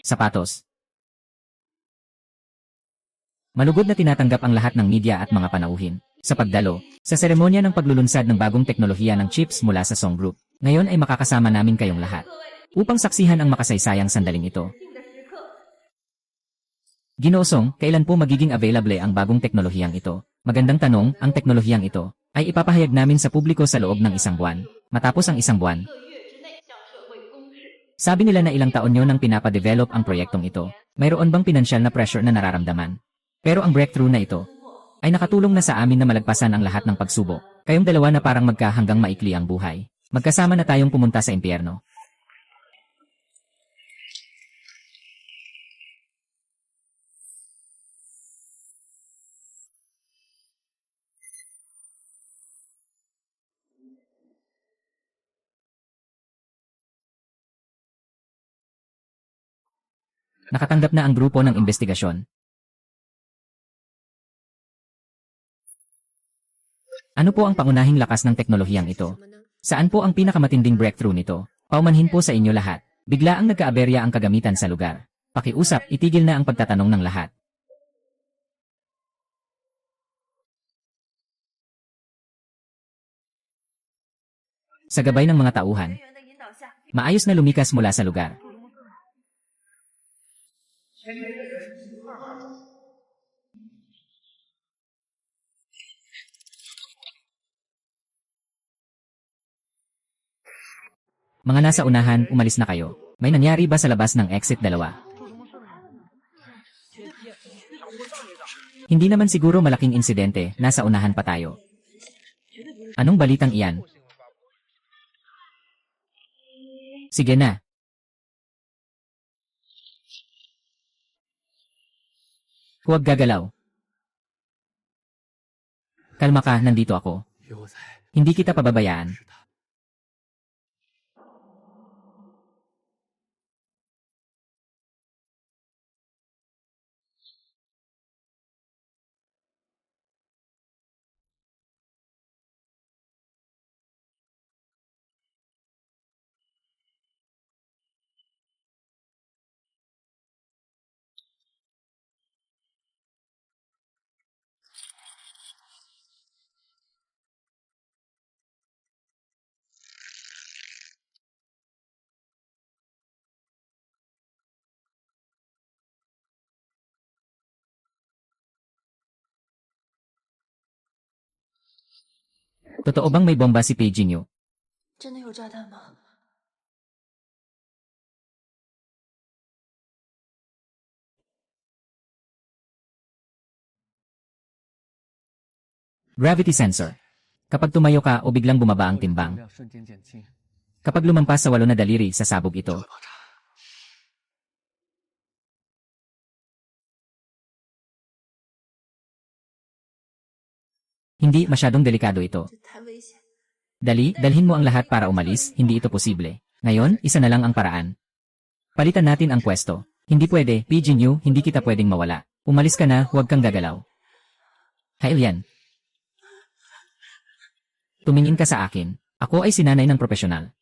Sapatos. Malugod na tinatanggap ang lahat ng media at mga panauhin sa pagdalo sa seremonya ng paglulunsad ng bagong teknolohiya ng chips mula sa Song Group. Ngayon ay makakasama namin kayong lahat upang saksihan ang makasaysayang sandaling ito. Ginoo Song, kailan po magiging available ang bagong teknolohiyang ito? Magandang tanong, ang teknolohiyang ito ay ipapahayag namin sa publiko sa loob ng 1 buwan. Matapos ang 1 buwan, sabi nila na ilang taon nyo nang pinapadevelop ang proyektong ito. Mayroon bang pinansyal na pressure na nararamdaman? Pero ang breakthrough na ito ay nakatulong na sa amin na malagpasan ang lahat ng pagsubok. Kayong dalawa na parang magkahanggang maikli ang buhay. Magkasama na tayong pumunta sa impyerno. Nakatanggap na ang grupo ng investigasyon. Ano po ang pangunahing lakas ng teknolohiyang ito? Saan po ang pinakamatinding breakthrough nito? Paumanhin po sa inyo lahat. Bigla ang nagkaaberya ang kagamitan sa lugar. Pakiusap, itigil na ang pagtatanong ng lahat. Sa gabay ng mga tauhan, maayos na lumikas mula sa lugar. Mga nasa unahan, umalis na kayo. May nangyari ba sa labas ng exit 2? Hindi naman siguro malaking insidente, nasa unahan pa tayo. Anong balitang iyan? Sige na. Huwag gagalaw. Kalma ka, nandito ako. Hindi kita pababayaan. Totoo bang may bomba si Pei Jinyu? 真的有炸弹吗？ Gravity sensor. Kapag tumayo ka o biglang bumaba ang timbang. Kapag lumampas sa 8 na daliri, sasabog ito. Hindi masyadong delikado ito. 这太危险！ Dali, dalhin mo ang lahat para umalis, hindi ito posible. Ngayon, isa na lang ang paraan. Palitan natin ang pwesto. Hindi pwede, Pei Jinyu, hindi kita pwedeng mawala. Umalis ka na, huwag kang gagalaw. Hailian. Tumingin ka sa akin. Ako ay sinanay ng profesional.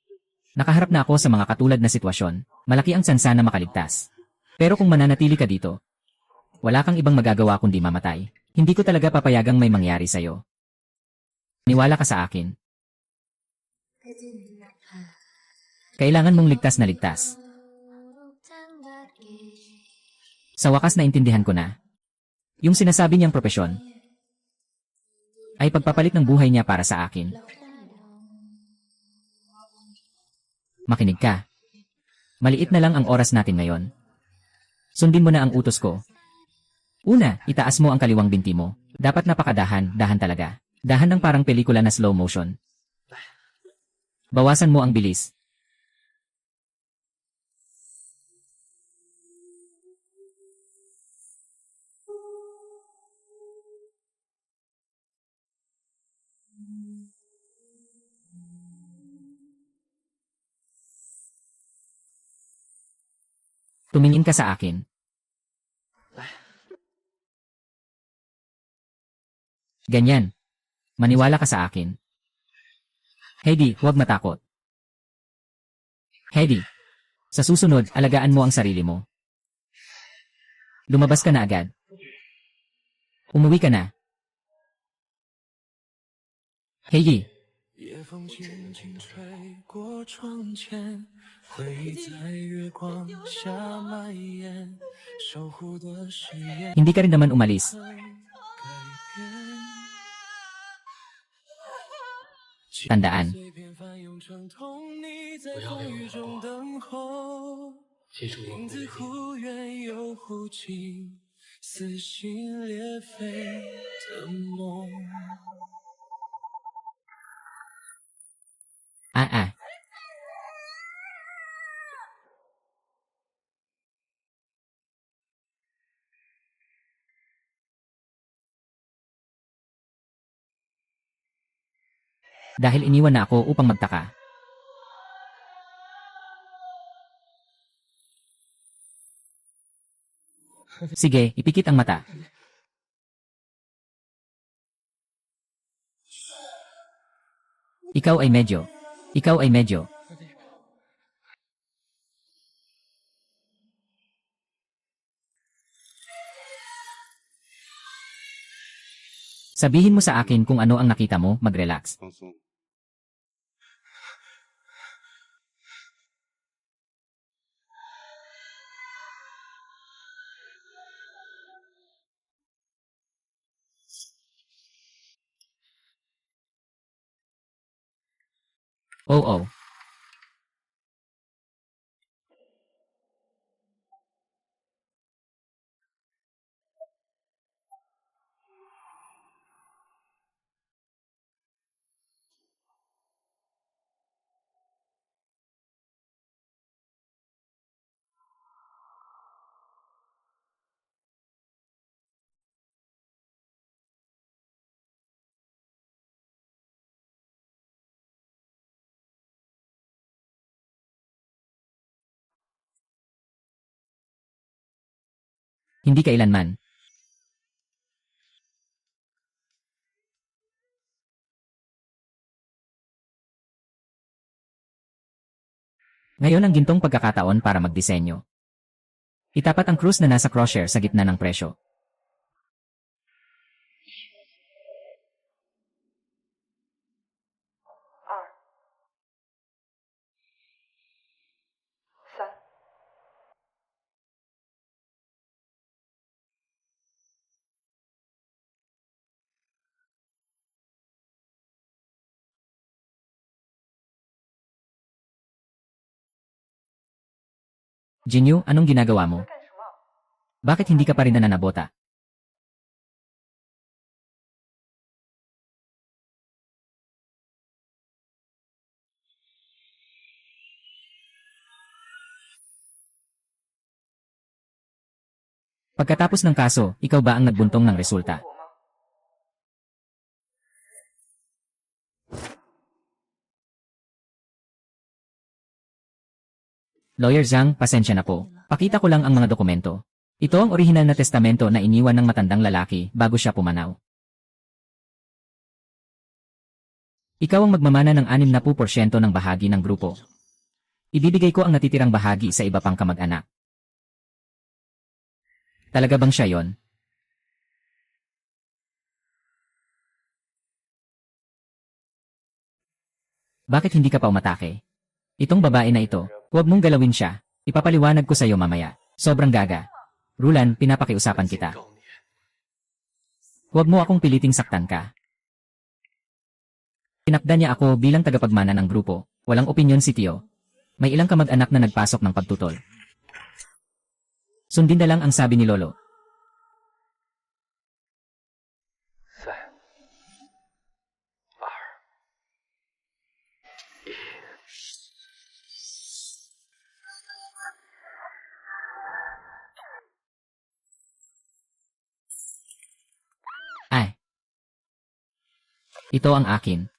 Nakaharap na ako sa mga katulad na sitwasyon. Malaki ang tsansa na makaligtas. Pero kung mananatili ka dito, wala kang ibang magagawa kundi mamatay. Hindi ko talaga papayagang may mangyari sa'yo. Niwala ka sa akin. Kailangan mong ligtas na ligtas. Sa wakas naintindihan ko na. Yung sinasabi niyang propesyon ay pagpapalit ng buhay niya para sa akin. Makinig ka. Maliit na lang ang oras natin ngayon. Sundin mo na ang utos ko. Una, itaas mo ang kaliwang binti mo. Dapat napakadahan, dahan talaga. Dahan ng parang pelikula na slow motion. Bawasan mo ang bilis. Tumingin ka sa akin. Ganyan. Maniwala ka sa akin. Heidi, huwag matakot. Heidi, sa susunod, alagaan mo ang sarili mo. Lumabas ka na agad. Umuwi ka na. Heiji, 夜风轻轻吹过窗前，回忆在月光下蔓延，守护的誓言 hindi ka rin naman umalis. 改变。 Tandaan, 碎片翻涌成痛，你在风雨中等候，影子忽远又忽近，撕心裂肺的梦。 ah. Dahil iniwan na ako upang magtaka. Sige, ipikit ang mata. Ikaw ay medyo. Sabihin mo sa akin kung ano ang nakita mo, mag-relax. 放松。 Oo. Hindi kailanman. Ngayon ang gintong pagkakataon para magdisenyo. Itapat ang cruise na nasa crosshair sa gitna ng presyo. Jinyu, anong ginagawa mo? Bakit hindi ka pa rin nananabota? Pagkatapos ng kaso, ikaw ba ang nagbuntong ng resulta? Lawyer Zhang, pasensya na po. Pakita ko lang ang mga dokumento. Ito ang orihinal na testamento na iniwan ng matandang lalaki bago siya pumanaw. Ikaw ang magmamana ng 60% ng bahagi ng grupo. Ibibigay ko ang natitirang bahagi sa iba pang kamag-anak. Talaga bang siya yon? Bakit hindi ka pa umatake? Itong babae na ito, huwag mong galawin siya. Ipapaliwanag ko sa iyo mamaya. Sobrang gaga. Rulan, pinapakiusapan kita. Huwag mo akong piliting saktan ka. Tinakda niya ako bilang tagapagmana ng grupo. Walang opinyon si Tio. May ilang kamag-anak na nagpasok ng pagtutol. Sundin na lang ang sabi ni Lolo. Ay. Ito ang akin.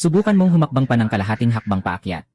Subukan mong humakbang pa ng kalahating hakbang paakyat.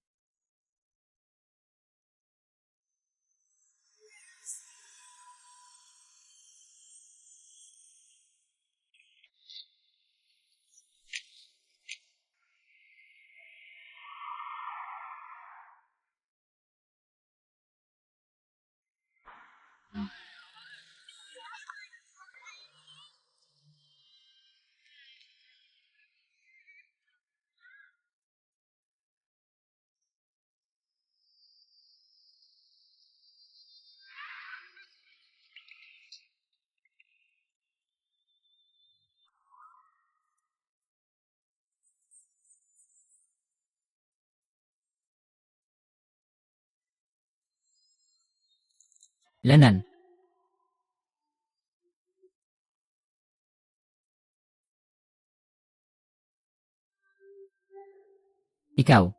Lanan. Ikaw.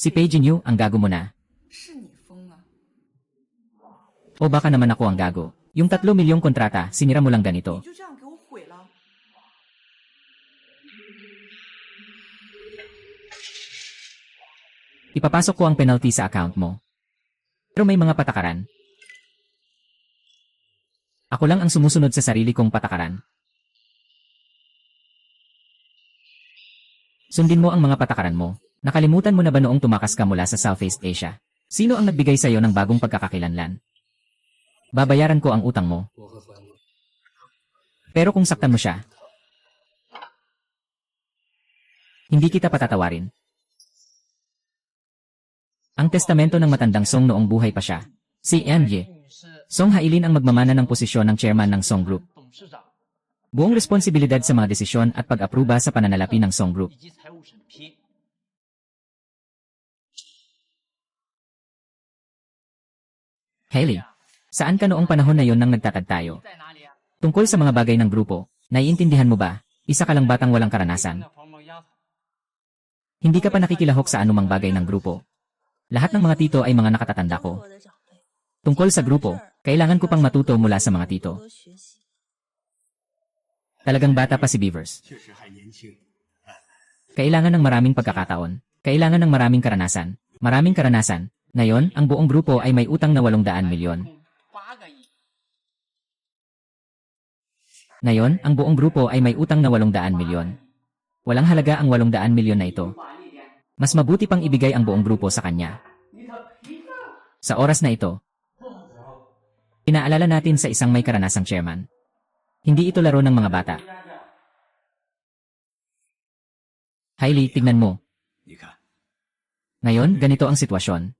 Si Pei Jinyu ang gago mo na. 是你疯了。 O baka naman ako ang gago. Yung 3 milyong kontrata, sinira mo lang ganito. 你就这样给我毁了？ Ipapasok ko ang penalty sa account mo. Pero may mga patakaran. Ako lang ang sumusunod sa sarili kong patakaran. Sundin mo ang mga patakaran mo. Nakalimutan mo na ba noong tumakas ka mula sa Southeast Asia? Sino ang nagbigay sa'yo ng bagong pagkakakilanlan? Babayaran ko ang utang mo. 我会还你。 Pero kung saktan mo siya, hindi kita patatawarin. Ang testamento ng matandang Song noong buhay pa siya, si Anye. Song Hailin ang magmamana ng posisyon ng chairman ng Song Group. 董事长 Buong responsibilidad sa mga desisyon at pag-apruba sa pananalapi ng Song Group. 以及财务审批。 Hailey, saan ka noong panahon na yon nang nagtatag tayo? 在哪里啊？ Tungkol sa mga bagay ng grupo, naiintindihan mo ba? Isa ka lang batang walang karanasan. 那黄毛丫头， Hindi ka pa nakikilahok sa anumang bagay ng grupo. Lahat ng mga tito ay mga nakatatanda 都是 ko. 我的长辈， Tungkol sa grupo, kailangan ko pang matuto mula sa mga tito. 多学习。 Talagang bata pa si Beavers. 确实还年轻。 Kailangan ng maraming pagkakataon. Kailangan ng maraming karanasan. Maraming karanasan. Ngayon, ang buong grupo ay may utang na 800 milyon. 8个亿。 Ngayon, ang buong grupo ay may utang na 800 milyon. Walang halaga ang 800 milyon na ito. Mas mabuti pang ibigay ang buong grupo sa kanya. Sa oras na ito, inaalala natin sa isang may karanasang chairman. Hindi ito laro ng mga bata. Hailey, tignan mo. 你看， Ngayon, ganito ang sitwasyon.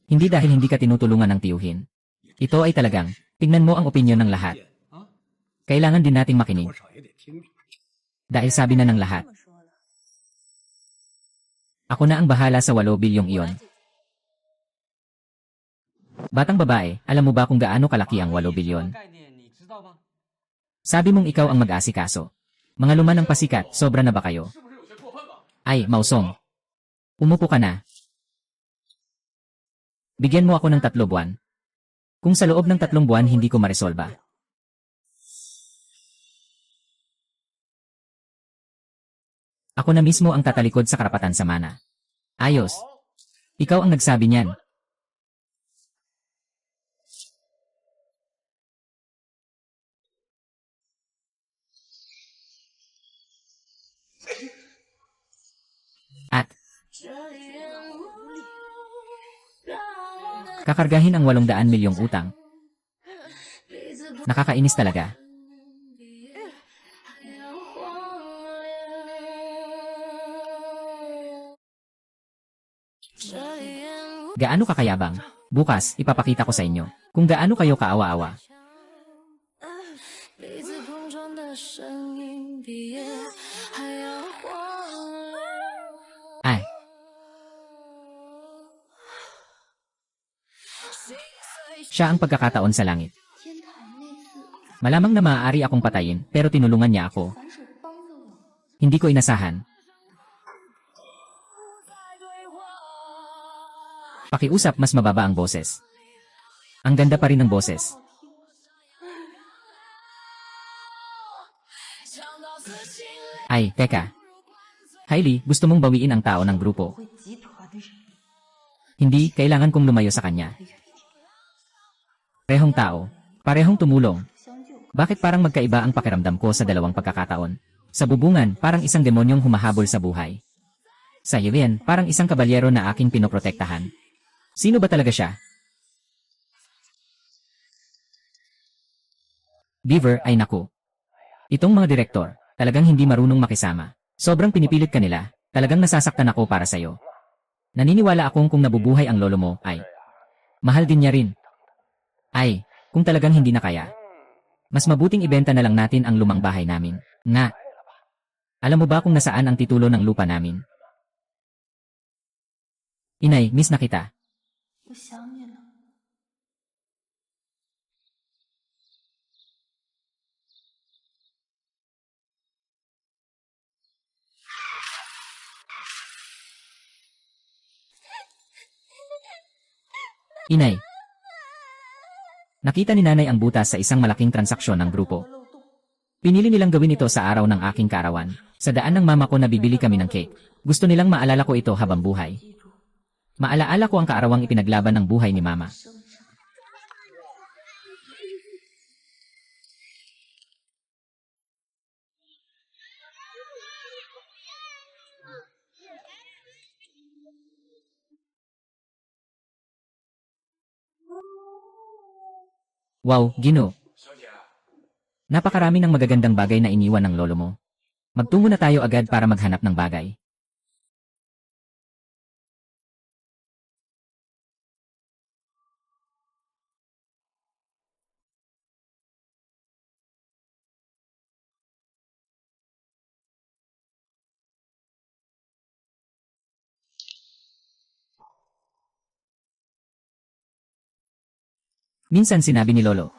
Hindi dahil hindi ka tinutulungan ng tiyuhin. Ito ay talagang, tignan mo ang opinyon ng lahat. Kailangan din nating makinig. 多少也得听听。 Dahil sabi na ng lahat, 这么说了， ako na ang bahala sa 8 bilyong 我 iyon. 来解决。 Batang babae, alam mo ba kung gaano kalaki ang 8 bilyon? 概念你知道吗？ Sabi mong ikaw ang mag-asikaso. Mga luma ng pasikat, sobra na ba kayo? Ay, Mausong. Umupo ka na. Bigyan mo ako ng 3 buwan. Kung sa loob ng 3 buwan hindi ko maresolba, ako na mismo ang tatalikod sa karapatan sa mana. Ayos. Ikaw ang nagsabi niyan. At kakargahin ang 800 milyong utang. Nakakainis talaga. Gaano kakayabang? Bukas, ipapakita ko sa inyo kung gaano kayo kaawa-awa. 彼此碰撞的声音比夜还要荒凉。 Ay, siya ang pagkakataon sa langit. 天台那次 Malamang na maaari akong patayin, pero tinulungan niya ako. 凡是帮助我， Hindi ko inasahan. Pakiusap mas mababa ang boses. Ang ganda pa rin ng boses. 想到死心裂 Ay, teka. Hailey, gusto mong bawiin ang tao ng grupo. 会集团的人 Hindi, kailangan kong lumayo sa kanya. 远离他， Parehong tao. Parehong tumulong. 相救。 Bakit parang magkaiba ang pakiramdam ko sa dalawang pagkakataon? Sa bubungan, parang isang demonyong humahabol sa buhay. Sa Yuen, parang isang kabalyero na aking pinoprotektahan. Sino ba talaga siya? Beaver ay naku. Itong mga direktor, talagang hindi marunong makisama. Sobrang pinipilit kanila, talagang nasasaktan ako para sa'yo. Naniniwala akong kung nabubuhay ang lolo mo, ay mahal din niya rin. Ay, kung talagang hindi na kaya. Mas mabuting ibenta na lang natin ang lumang bahay namin. Nga. Alam mo ba kung nasaan ang titulo ng lupa namin? Inay, miss na kita. 我想你了。 Inay. Nakita ni nanay ang butas sa isang malaking transaksyon ng grupo. Pinili nilang gawin ito sa araw ng aking kaarawan. Sa daan ng mama ko na bibili kami ng cake. Gusto nilang maalala ko ito habang buhay. Maalaala ko ang kaarawang ipinaglaban ng buhay ni mama. Wow, Gino. Napakarami ng magagandang bagay na iniwan ng lolo mo. Magtungo na tayo agad para maghanap ng bagay. Minsan sinabi ni Lolo,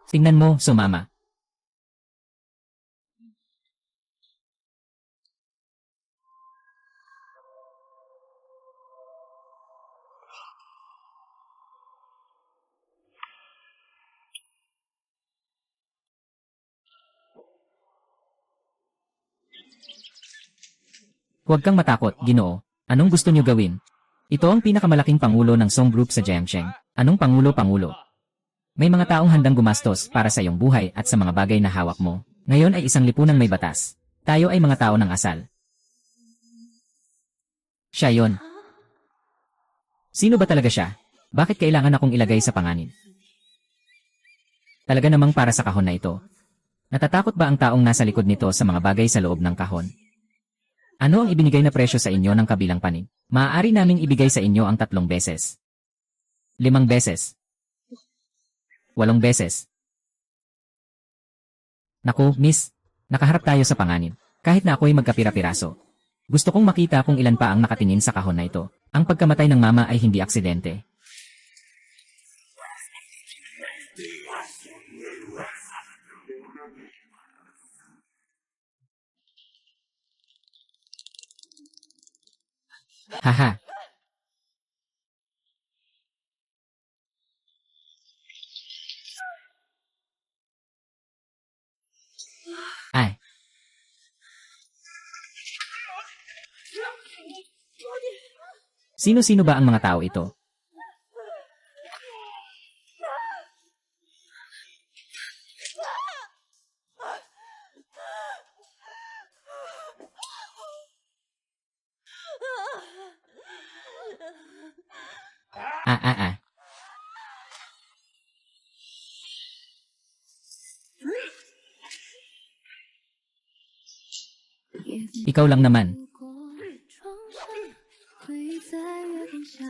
tingnan mo, sumama. Huwag kang matakot, Ginoo. Anong gusto niyo gawin? Ito ang pinakamalaking pangulo ng Song Group sa Jiangsheng. Anong pangulo? May mga taong handang gumastos para sa iyong buhay at sa mga bagay na hawak mo. Ngayon ay isang lipunang may batas. Tayo ay mga tao ng asal. Siya yon. Sino ba talaga siya? Bakit kailangan akong ilagay sa panganib? Talaga namang para sa kahon na ito. Natatakot ba ang taong nasa likod nito sa mga bagay sa loob ng kahon? Ano ang ibinigay na presyo sa inyo ng kabilang panig? Maaari naming ibigay sa inyo ang 3 beses. 5 beses. 8 beses. Naku, miss. Nakaharap tayo sa panganib. Kahit na ako'y magkapira-piraso. Gusto kong makita kung ilan pa ang nakatingin sa kahon na ito. Ang pagkamatay ng mama ay hindi aksidente. Haha. Ay. Sino-sino ba ang mga tao ito? Ah. Ikaw lang naman. 窗上会在月光下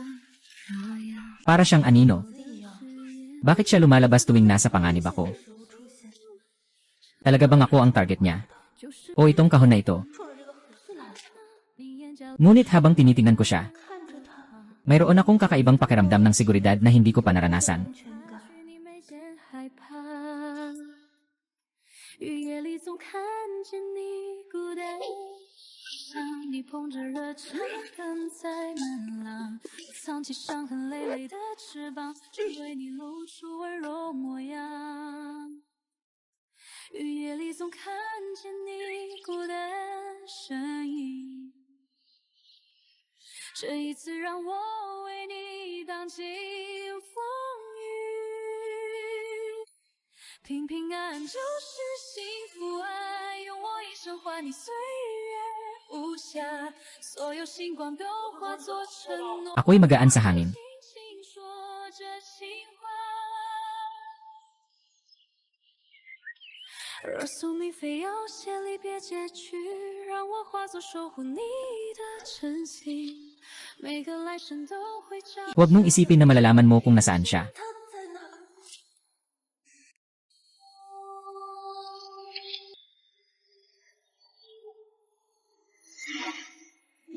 飘扬。 Para siyang anino. Bakit siya lumalabas tuwing nasa panganib ako? Talaga bang ako ang target niya? O itong kahon na ito? Ngunit habang tinitingnan ko siya, Mayroon akong kakaibang pakiramdam ng seguridad na hindi ko pa naranasan. 许你没见害怕，雨夜里总看见你孤单，你捧着热茶等在门廊，藏起伤痕累累的翅膀，只为你露出温柔模样。雨夜里总看见你孤单身影，这一次让我为你挡尽风雨。平平安安就是幸福，爱用我一生换你岁月无暇，所有星光都化作承诺。 Ako'y magaan sa hangin. 轻轻说着情话。若宿命非要写离别结局，让我化作守护你的真心，每个来生都会找。 Huwag mong isipin na malalaman mo kung nasaan siya.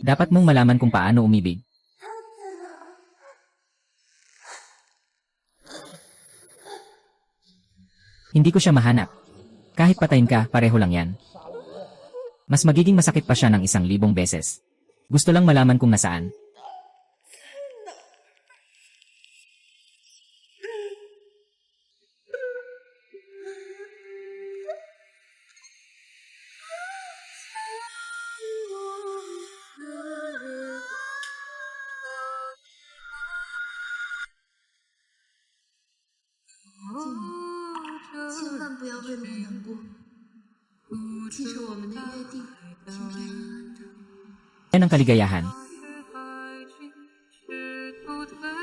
Dapat mong malaman kung paano umibig. Hindi ko siya mahanap. Kahit patayin ka, pareho lang yan. Mas magiging masakit pa siya ng 1,000 beses. Gusto lang malaman kung nasaan. Yan ang kaligayahan.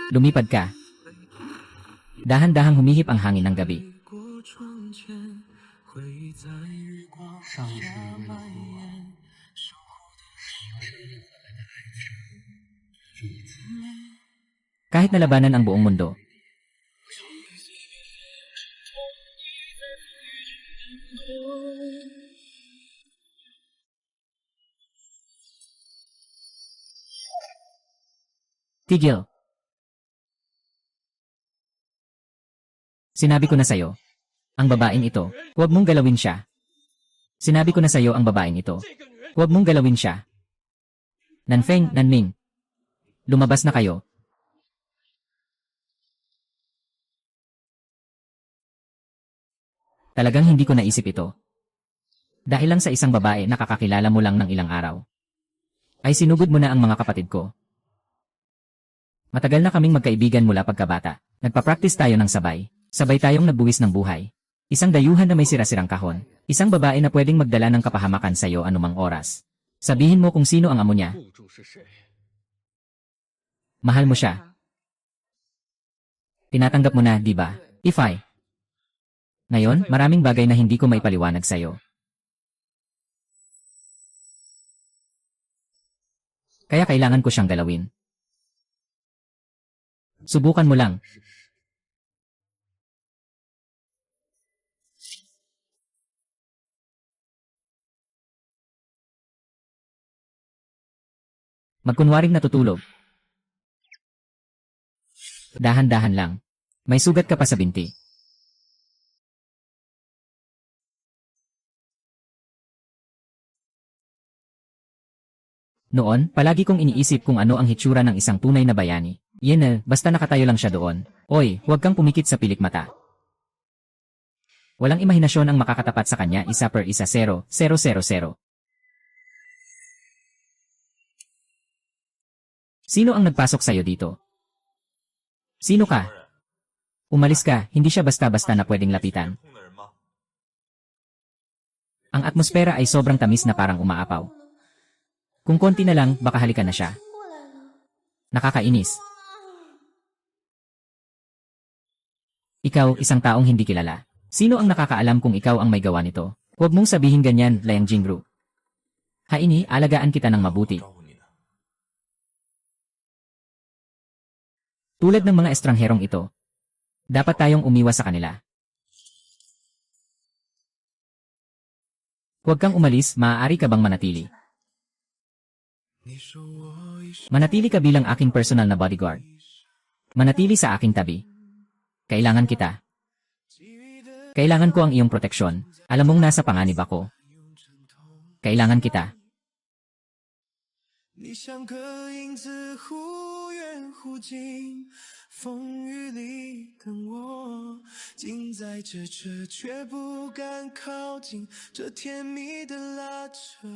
Lumipad ka. Dahan-dahang humihip ang hangin ng gabi. 上一世为了和我，Kahit nalabanan ang buong mundo, tigil. Sinabi ko na sa'yo, ang babaeng ito, huwag mong galawin siya. Sinabi ko na sa'yo ang babaeng ito, huwag mong galawin siya. Nanfeng, Nanming, lumabas na kayo. Talagang hindi ko naisip ito. Dahil lang sa isang babae na kakakilala mo lang ng ilang araw, ay sinugod mo na ang mga kapatid ko. Matagal na kaming magkaibigan mula pagkabata. Nagpa-practice tayo ng sabay. Sabay tayong nagbuwis ng buhay. Isang dayuhan na may sira-sirang kahon. Isang babae na pwedeng magdala ng kapahamakan sa'yo anumang oras. Sabihin mo kung sino ang amo niya. Mahal mo siya. Tinatanggap mo na, di ba? Ify. Ngayon, maraming bagay na hindi ko maipaliwanag sa'yo. Kaya kailangan ko siyang galawin. Subukan mo lang. Magkunwaring natutulog. Dahan-dahan lang. May sugat ka pa sa binti. Noon, palagi kong iniisip kung ano ang hitsura ng isang tunay na bayani. Yenel, basta nakatayo lang siya doon. Oy, huwag kang pumikit sa pilik mata. Walang imahinasyon ang makakatapat sa kanya 1/1 0 0 0. Sino ang nagpasok sa'yo dito? Sino ka? Umalis ka, hindi siya basta-basta na pwedeng lapitan. Ang atmosfera ay sobrang tamis na parang umaapaw. Kung konti na lang, baka halikan na siya. Nakakainis. Ikaw, isang taong hindi kilala. Sino ang nakakaalam kung ikaw ang may gawa nito? Huwag mong sabihin ganyan, Liang Jingru. Haini, alagaan kita ng mabuti. Tulad ng mga estrangherong ito, dapat tayong umiwas sa kanila. Huwag kang umalis, maaari ka bang manatili? Manatili ka bilang aking personal na bodyguard. Manatili sa aking tabi. Kailangan kita. Kailangan ko ang iyong proteksyon. Alam mong nasa panganib ako. Kailangan kita. 你像个影子，忽远忽近，风雨里跟我近在咫尺，却不敢靠近，这甜蜜的拉扯，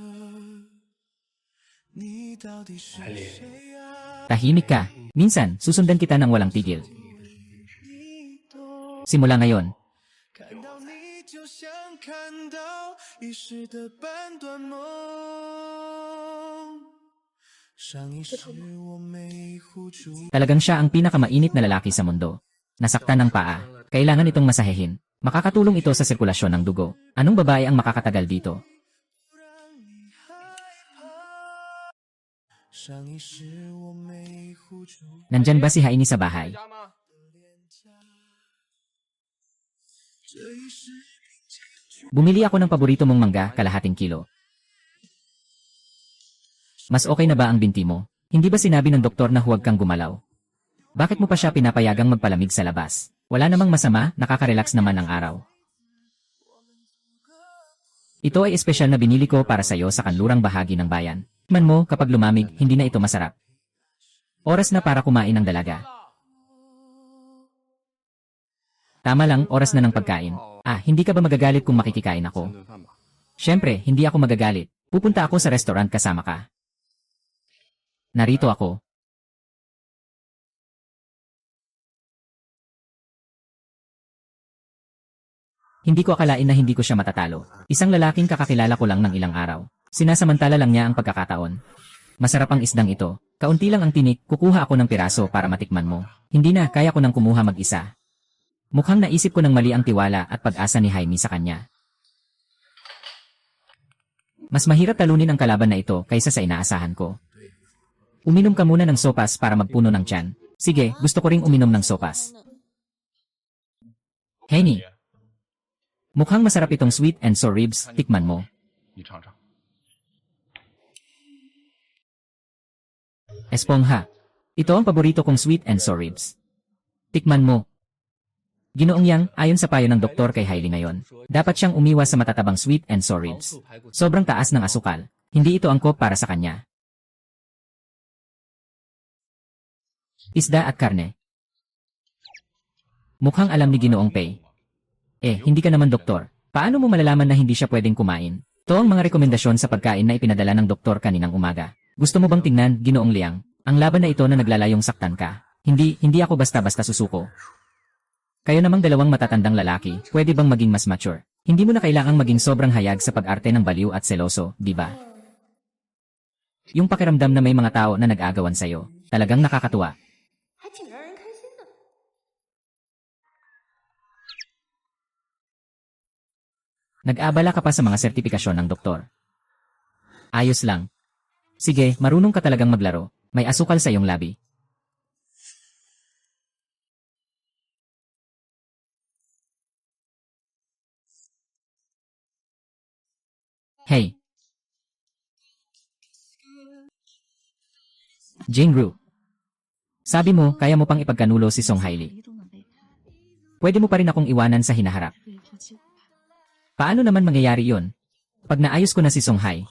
你到底是谁啊？ Tahimik ka. Minsan, susundan kita ng walang tigil. 你懂， Simula ngayon, 看到你就像看到遗失的半段梦。上一世我没护住。 talagang siya ang pinakamainit na lalaki sa mundo. Nasaktan ng paa. Kailangan itong masahehin. Makakatulong ito sa sirkulasyon ng dugo. Anong babae ang makakatagal dito? 上一世我没护住。 Nandyan ba si Haini sa bahay? 家吗？ 这一世 Bumili ako ng paborito mong mangga, kalahating kilo. Mas okay na ba ang binti mo? Hindi ba sinabi ng doktor na huwag kang gumalaw? Bakit mo pa siya pinapayagang magpalamig sa labas? Wala namang masama, nakaka-relax naman ang araw. Ito ay espesyal na binili ko para sa iyo sa kanlurang bahagi ng bayan. Man mo, kapag lumamig, hindi na ito masarap. Oras na para kumain ng dalaga. Tama lang, oras na ng pagkain. Ah, hindi ka ba magagalit kung makikikain ako? Siyempre, hindi ako magagalit. Pupunta ako sa restaurant kasama ka. Narito ako. Hindi ko akalain na hindi ko siya matatalo. Isang lalaking kakakilala ko lang ng ilang araw. Sinasamantala lang niya ang pagkakataon. Masarap ang isdang ito. Kaunti lang ang tinik, kukuha ako ng piraso para matikman mo. Hindi na, kaya ko nang kumuha mag-isa. Mukhang naisip ko ng mali ang tiwala at pag-asa ni Jaime sa kanya. Mas mahirap talunin ang kalaban na ito kaysa sa inaasahan ko. Uminom ka muna ng sopas para magpuno ng tiyan. Sige, gusto ko ring uminom ng sopas. Henny, mukhang masarap itong sweet and sour ribs, tikman mo. 你尝尝。 Espongha. Ito ang paborito kong sweet and sour ribs. Tikman mo. Ginoong Yang, ayon sa payo ng doktor kay Hailey ngayon, dapat siyang umiwas sa matatabang sweet and sour ribs. Sobrang taas ng asukal. Hindi ito angkop para sa kanya. Isda at karne. Mukhang alam ni Ginoong Pei. Hindi ka naman doktor. Paano mo malalaman na hindi siya pwedeng kumain? Ito ang mga rekomendasyon sa pagkain na ipinadala ng doktor kaninang umaga. Gusto mo bang tingnan, Ginoong Liang, ang laban na ito na naglalayong saktan ka? Hindi ako basta-basta susuko. Kayo namang dalawang matatandang lalaki, pwede bang maging mas mature? Hindi mo na kailangang maging sobrang hayag sa pag-arte ng baliw at seloso, di ba? Yung pakiramdam na may mga tao na nag-agawan sa'yo, talagang nakakatuwa. 还挺让人开心的。 Nag-abala ka pa sa mga sertipikasyon ng doktor. Ayos lang. Sige, marunong ka talagang maglaro. May asukal sa iyong labi. Hey. Jingru. Sabi mo, kaya mo pang ipagkanulo si Song Hailey. Pwede mo pa rin akong iwanan sa hinaharap. Paano naman mangyayari yon? Pag naayos ko na si Song Hai,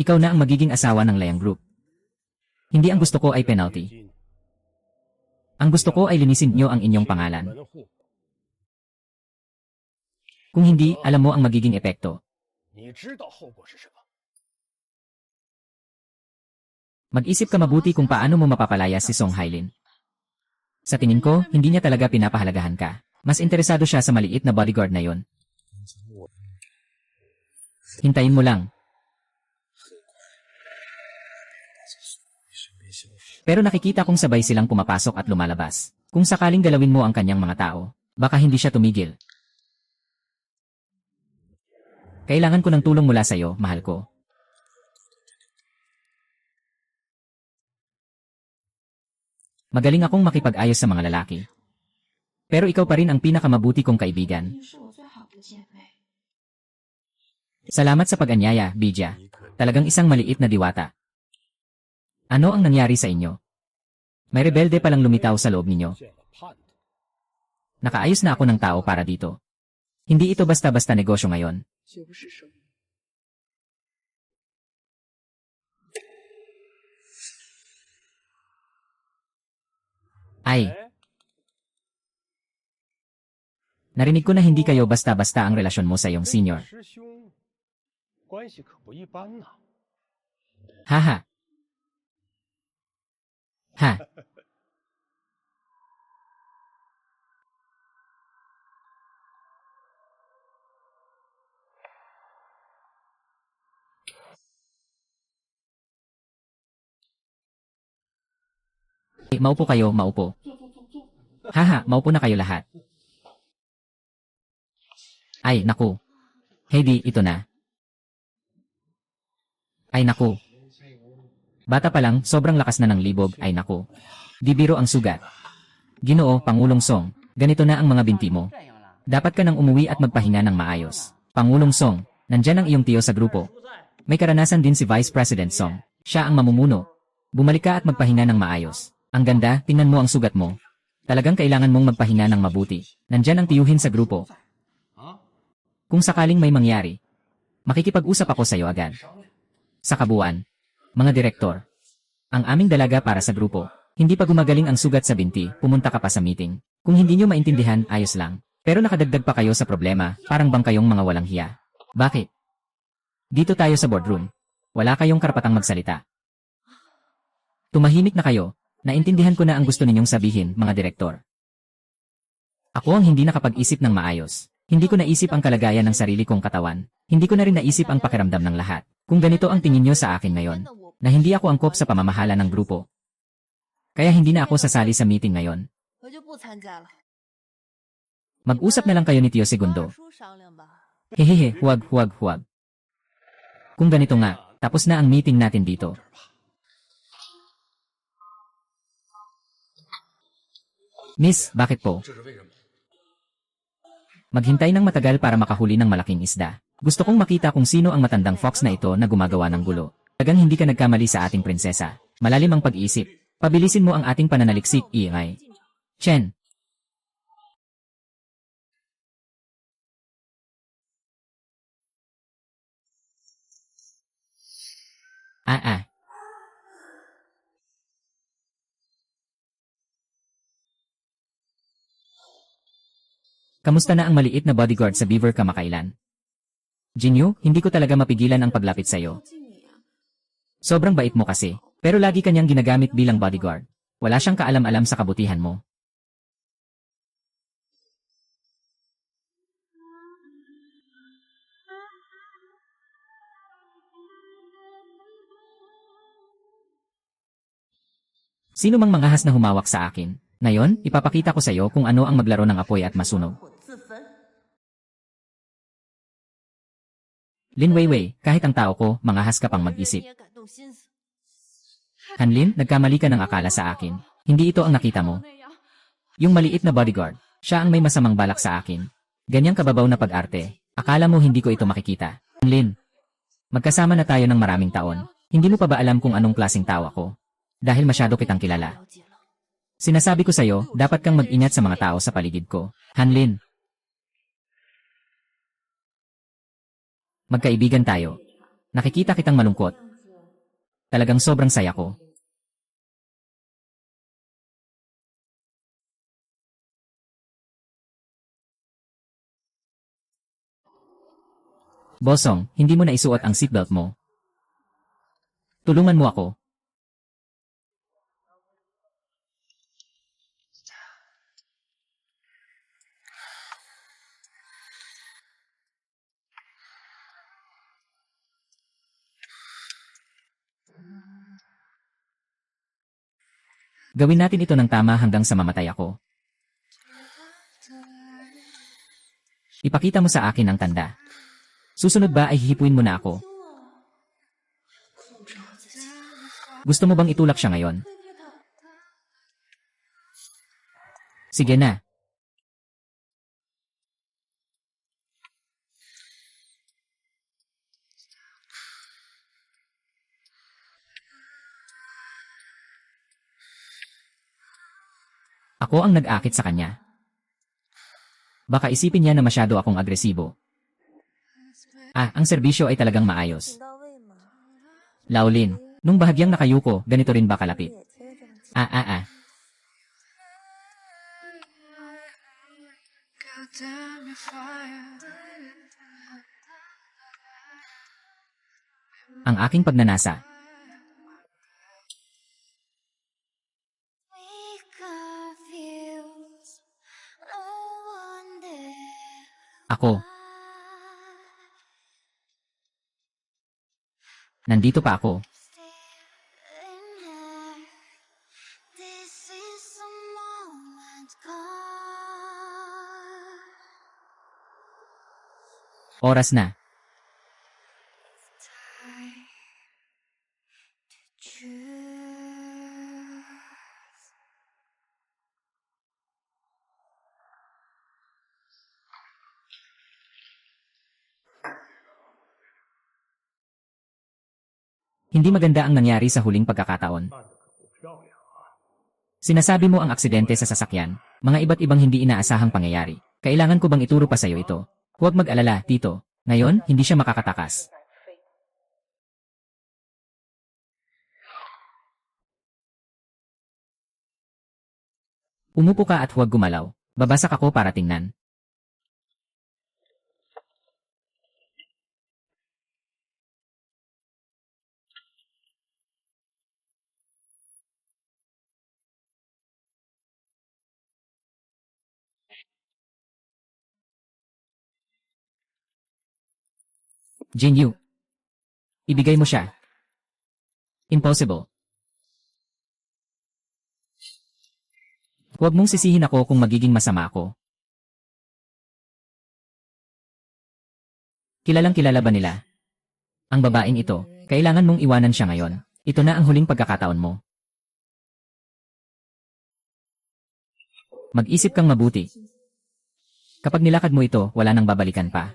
ikaw na ang magiging asawa ng Liang Group. Hindi ang gusto ko ay penalty. Ang gusto ko ay linisin niyo ang inyong pangalan. Kung hindi, alam mo ang magiging epekto. Mag-isip ka mabuti kung paano mo mapapalaya si Song Hailin. Sa tingin ko, hindi niya talaga pinapahalagahan ka. Mas interesado siya sa maliit na bodyguard na yon. Hintayin mo lang. Pero nakikita kong sabay silang pumapasok at lumalabas. Kung sakaling galawin mo ang kanyang mga tao, baka hindi siya tumigil. Kailangan ko ng tulong mula sa iyo, mahal ko. Magaling akong makipag-ayos sa mga lalaki. Pero ikaw pa rin ang pinakamabuti kong kaibigan. Salamat sa pag-anyaya, Bijia. Talagang isang maliit na diwata. Ano ang nangyari sa inyo? May rebelde palang lumitaw sa loob ninyo. 见了叛徒， Nakaayos na ako ng tao para dito. Hindi ito basta-basta negosyo ngayon. 绝不是生。 Ay, 哎， narinig ko na hindi kayo basta-basta ang relasyon mo sa iyong 跟你 senior. 师兄关系可不一般呐。 Haha. Ha, maupo kayo, maupo. Haha, maupo na kayo lahat. Ay, naku. Heidi, ito na. Ay, naku. Bata pa lang, sobrang lakas na ng libog, ay naku. Di biro ang sugat. Ginoo, Pangulong Song, ganito na ang mga binti mo. 这样了。 Dapat ka nang umuwi at magpahinga ng maayos. Pangulong Song, nandyan ang iyong tiyo sa grupo. May karanasan din si Vice President Song. Siya ang mamumuno. Bumalik ka at magpahinga ng maayos. Ang ganda, tingnan mo ang sugat mo. Talagang kailangan mong magpahinga ng mabuti. Nandyan ang tiyuhin sa grupo. Kung sakaling may mangyari, makikipag-usap ako sa iyo agad. Sa kabuuan, mga direktor, ang aming dalaga para sa grupo, hindi pa gumagaling ang sugat sa binti, pumunta ka pa sa meeting. Kung hindi nyo maintindihan, ayos lang. Pero nakadagdag pa kayo sa problema, parang bang kayong mga walang hiya. Bakit? Dito tayo sa boardroom. Wala kayong karapatang magsalita. Tumahimik na kayo. Naintindihan ko na ang gusto ninyong sabihin, mga direktor. Ako ang hindi nakapag-isip ng maayos. Hindi ko naisip ang kalagayan ng sarili kong katawan. Hindi ko na rin naisip ang pakiramdam ng lahat. Kung ganito ang tingin nyo sa akin ngayon, na hindi ako angkop sa pamamahala ng grupo. Kaya hindi na ako sasali sa meeting ngayon. 我就不参加了。 Mag-usap na lang kayo ni Tio Segundo. 叔商量吧。 Hehehe, huwag. Kung ganito nga, tapos na ang meeting natin dito. Miss, bakit po? Maghintay ng matagal para makahuli ng malaking isda. Gusto kong makita kung sino ang matandang fox na ito na gumagawa ng gulo. Tagang hindi ka nagkamali sa ating prinsesa. Malalim ang pag-iisip. Pabilisin mo ang ating pananaliksik, iingay. Chen. Ah. Kamusta na ang maliit na bodyguard sa Beaver kamakailan? Jinyu, hindi ko talaga mapigilan ang paglapit sa'yo. Sobrang bait mo kasi, pero lagi kanyang ginagamit bilang bodyguard. Wala siyang kaalam-alam sa kabutihan mo. Sino mang manghahas na humawak sa akin? Ngayon, ipapakita ko sa iyo kung ano ang maglaro ng apoy at masunog. 我自焚。 Lin Weiwei, kahit ang tao ko, manghahas ka pang mag-isip. 你也敢动心思？ Hanlin, nagkamali ka ng akala sa akin. Hindi ito ang nakita mo. Yung maliit na bodyguard, siya ang may masamang balak sa akin. Ganyang kababaw na pag-arte. Akala mo hindi ko ito makikita. Hanlin, magkasama na tayo ng maraming taon. Hindi mo pa ba alam kung anong klaseng tao ako? Dahil masyado kitang kilala. 了解了。 Sinasabi ko sa'yo, dapat kang mag-ingat sa mga tao sa paligid ko. Hanlin. Magkaibigan tayo. Nakikita kitang malungkot. Talagang sobrang saya ko. Bosong, hindi mo na isuot ang seatbelt mo. Tulungan mo ako. Gawin natin ito ng tama hanggang sa mamatay ako. Ipakita mo sa akin ang tanda. Susunod ba ay hihipuin mo na ako? Gusto mo bang itulak siya ngayon? Sige na. Ako ang nag-akit sa kanya. Baka isipin niya na masyado akong agresibo. Ang serbisyo ay talagang maayos. 挺到位嘛。 Laulin, nung bahagyang nakayuko, ganito rin ba kalapit? 也贴着很近。 Ang aking pagnanasa. We confused, no wonder Ako, nandito pa ako. in her. This is a moment gone. Oras na. Time to choose. Hindi maganda ang nangyari sa huling pagkakataon. 办得可不漂亮啊！ Sinasabi mo ang aksidente sa sasakyan, mga iba't ibang hindi inaasahang pangyayari. Kailangan ko bang ituro pa sa'yo ito? Huwag mag-alala, Tito. Ngayon, hindi siya makakatakas. Umupo ka at huwag gumalaw. Babasak ako para tingnan. Jinyu. Ibigay mo siya. Impossible. Huwag mong sisihin ako kung magiging masama ako. Kilalang kilala ba nila? Ang babaeng ito, kailangan mong iwanan siya ngayon. Ito na ang huling pagkakataon mo. Mag-isip kang mabuti. Kapag nilakad mo ito, wala nang babalikan pa.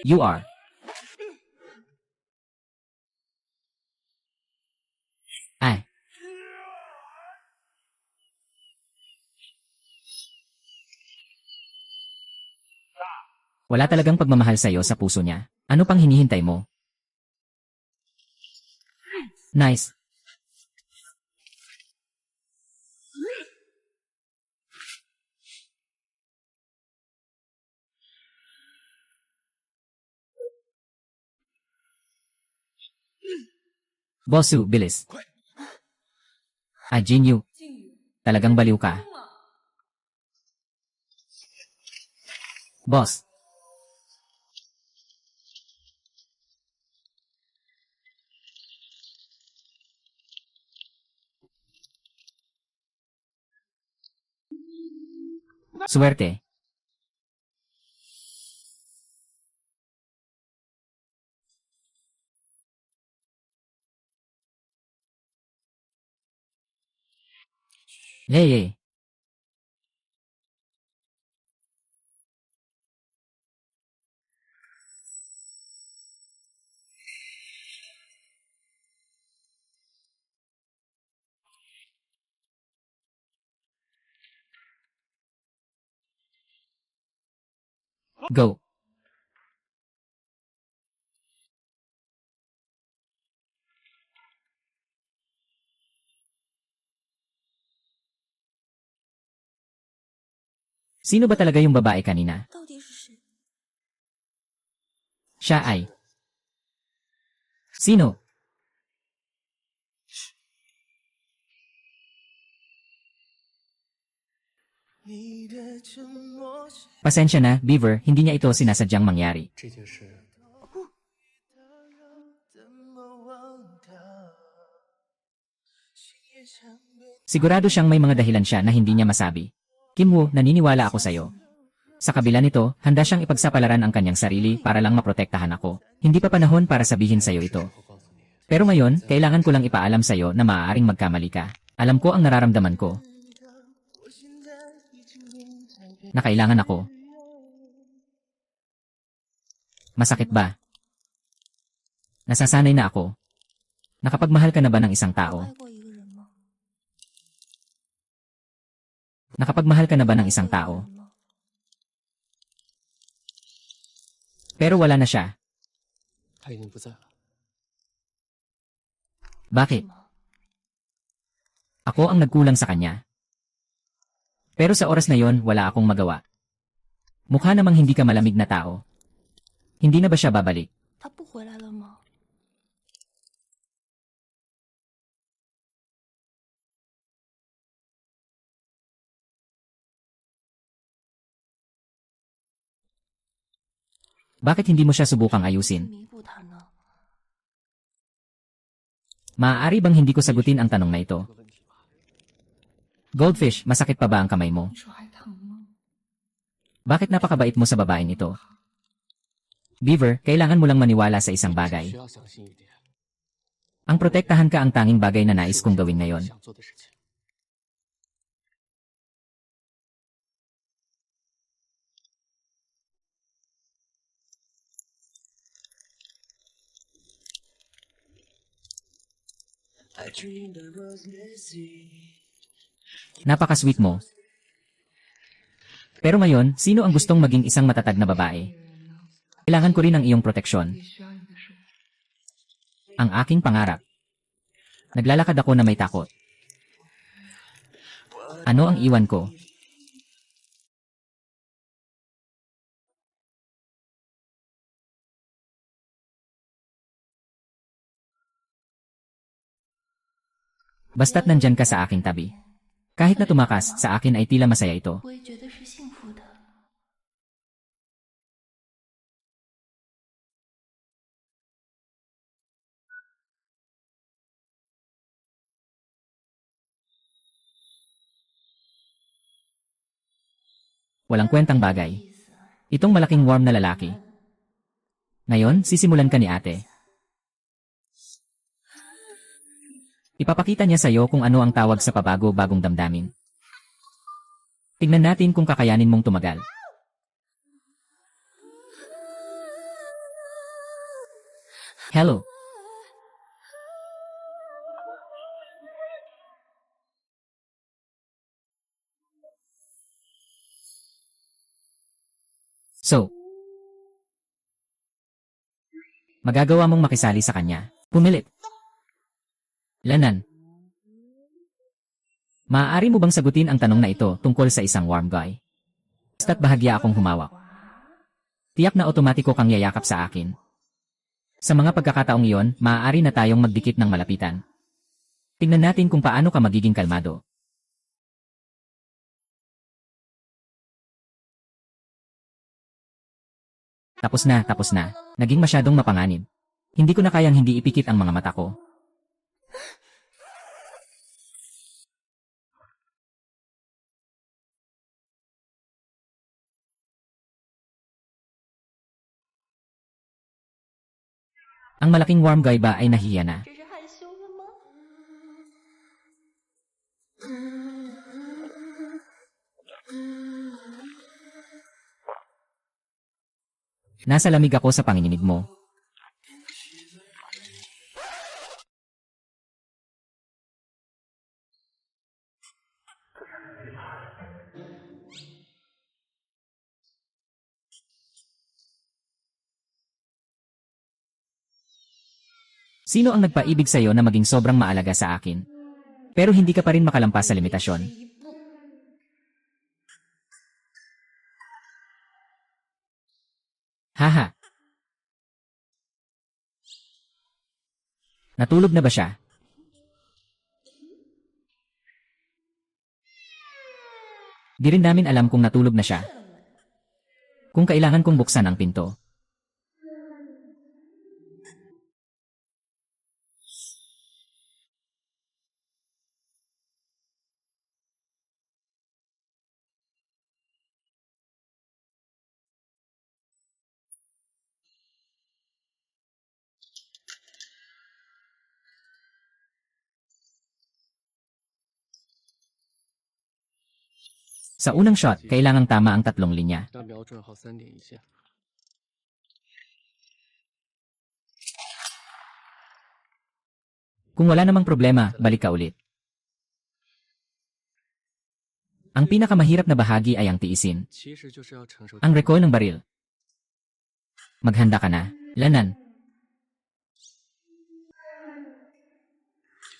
You are. Ay. Wala talagang pagmamahal sa'yo sa puso niya. Ano pang hinihintay mo? Nice. Bosu, bilis. Jinyu. Talagang baliw ka. Boss. Suwerte. Hey. Go. Sino ba talaga yung babae kanina? 到底是谁？ Siya ay. Sino? Pasensya na, Beaver, hindi niya ito sinasadyang mangyari. 这件事 Sigurado siyang may mga dahilan siya na hindi niya masabi. Kimwoo, naniniwala ako sa'yo. Sa kabila nito, handa siyang ipagsapalaran ang kanyang sarili para lang maprotektahan ako. Hindi pa panahon para sabihin sa'yo ito. Pero ngayon, kailangan ko lang ipaalam sa'yo na maaaring magkamali ka. Alam ko ang nararamdaman ko. na kailangan ako. Masakit ba? Nasasanay na ako. Nakapagmahal ka na ba ng isang tao? 爱过一个人吗？ Nakapagmahal ka na ba ng isang tao? Pero wala na siya. 他已经不在了。 Bakit? Ako ang nagkulang sa kanya. Pero sa oras na yon, wala akong magawa. Mukha namang hindi ka malamig na tao. Hindi na ba siya babalik? 他不回来了吗？ Bakit hindi mo siya subukang ayusin? 弥补他呢？ Maaari bang hindi ko sagutin ang tanong na ito? 这个问题吧， Goldfish, masakit pa ba ang kamay mo? 你说还疼吗？ Bakit napakabait mo sa babaeng ito? Beaver, kailangan mo lang maniwala sa isang 需 bagay. 要相信一点， Ang protektahan ka ang tanging bagay na nais kong gawin ngayon. 想做的事情。 Napaka-sweet mo. Pero ngayon, sino ang gustong maging isang matatag na babae? Kailangan ko rin ang iyong proteksyon. 也需要你的守护。 Ang aking pangarap. Naglalakad ako na may takot. Ano ang iwan ko? Basta't nandyan ka sa aking tabi. Kahit na tumakas, sa akin ay tila masaya ito. 我也觉得是幸福的。 Walang kwentang bagay. Itong malaking warm na lalaki. Ngayon, sisimulan ka ni ate. Ipapakita niya sa'yo kung ano ang tawag sa pabago-bagong damdamin. Tingnan natin kung kakayanin mong tumagal. Hello. So, magagawa mong makisali sa kanya. Pumilit. Lanan. Maaari mo bang sagutin ang tanong na ito tungkol sa isang warm guy? Basta't bahagya akong humawak. Tiyak na otomatiko kang yayakap sa akin. Sa mga pagkakataong iyon, maaari na tayong magdikit ng malapitan. Tingnan natin kung paano ka magiging kalmado. Tapos na, tapos na. Naging masyadong mapanganib. Hindi ko na kayang hindi ipikit ang mga mata ko. Ang malaking warm guy ba ay nahiya na? 这是害羞了吗？ Nasa lamig ako sa panginginig mo. Sino ang nagpaibig sa'yo na maging sobrang maalaga sa akin? Pero hindi ka pa rin makalampas sa limitasyon. Haha. Natulog na ba siya? Di rin namin alam kung natulog na siya. Kung kailangan kong buksan ang pinto. Sa unang shot, kailangang tama ang 3 linya. 要瞄准好3点一线。 Kung wala namang problema, balik ka ulit. Ang pinakamahirap na bahagi ay ang tiisin. 其实就是要承受 Ang recoil ng baril. Maghanda ka na. Lanan.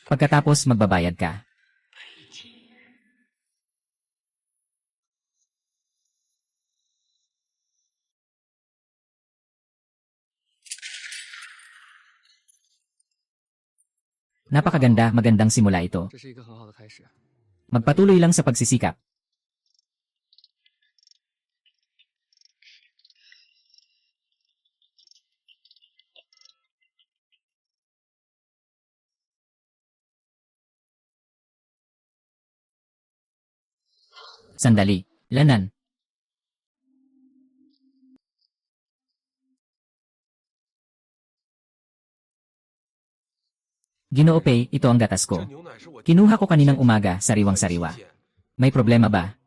Pagkatapos magbabayad ka. Napakaganda, magandang simula ito. 这是一个很好的开始。 Magpatuloy lang sa pagsisikap. Sandali. Lanan. Ginoo Pei, ito ang gatas ko. 这牛奶是我 Kinuha ko kaninang umaga, sariwang-sariwa. May problema ba?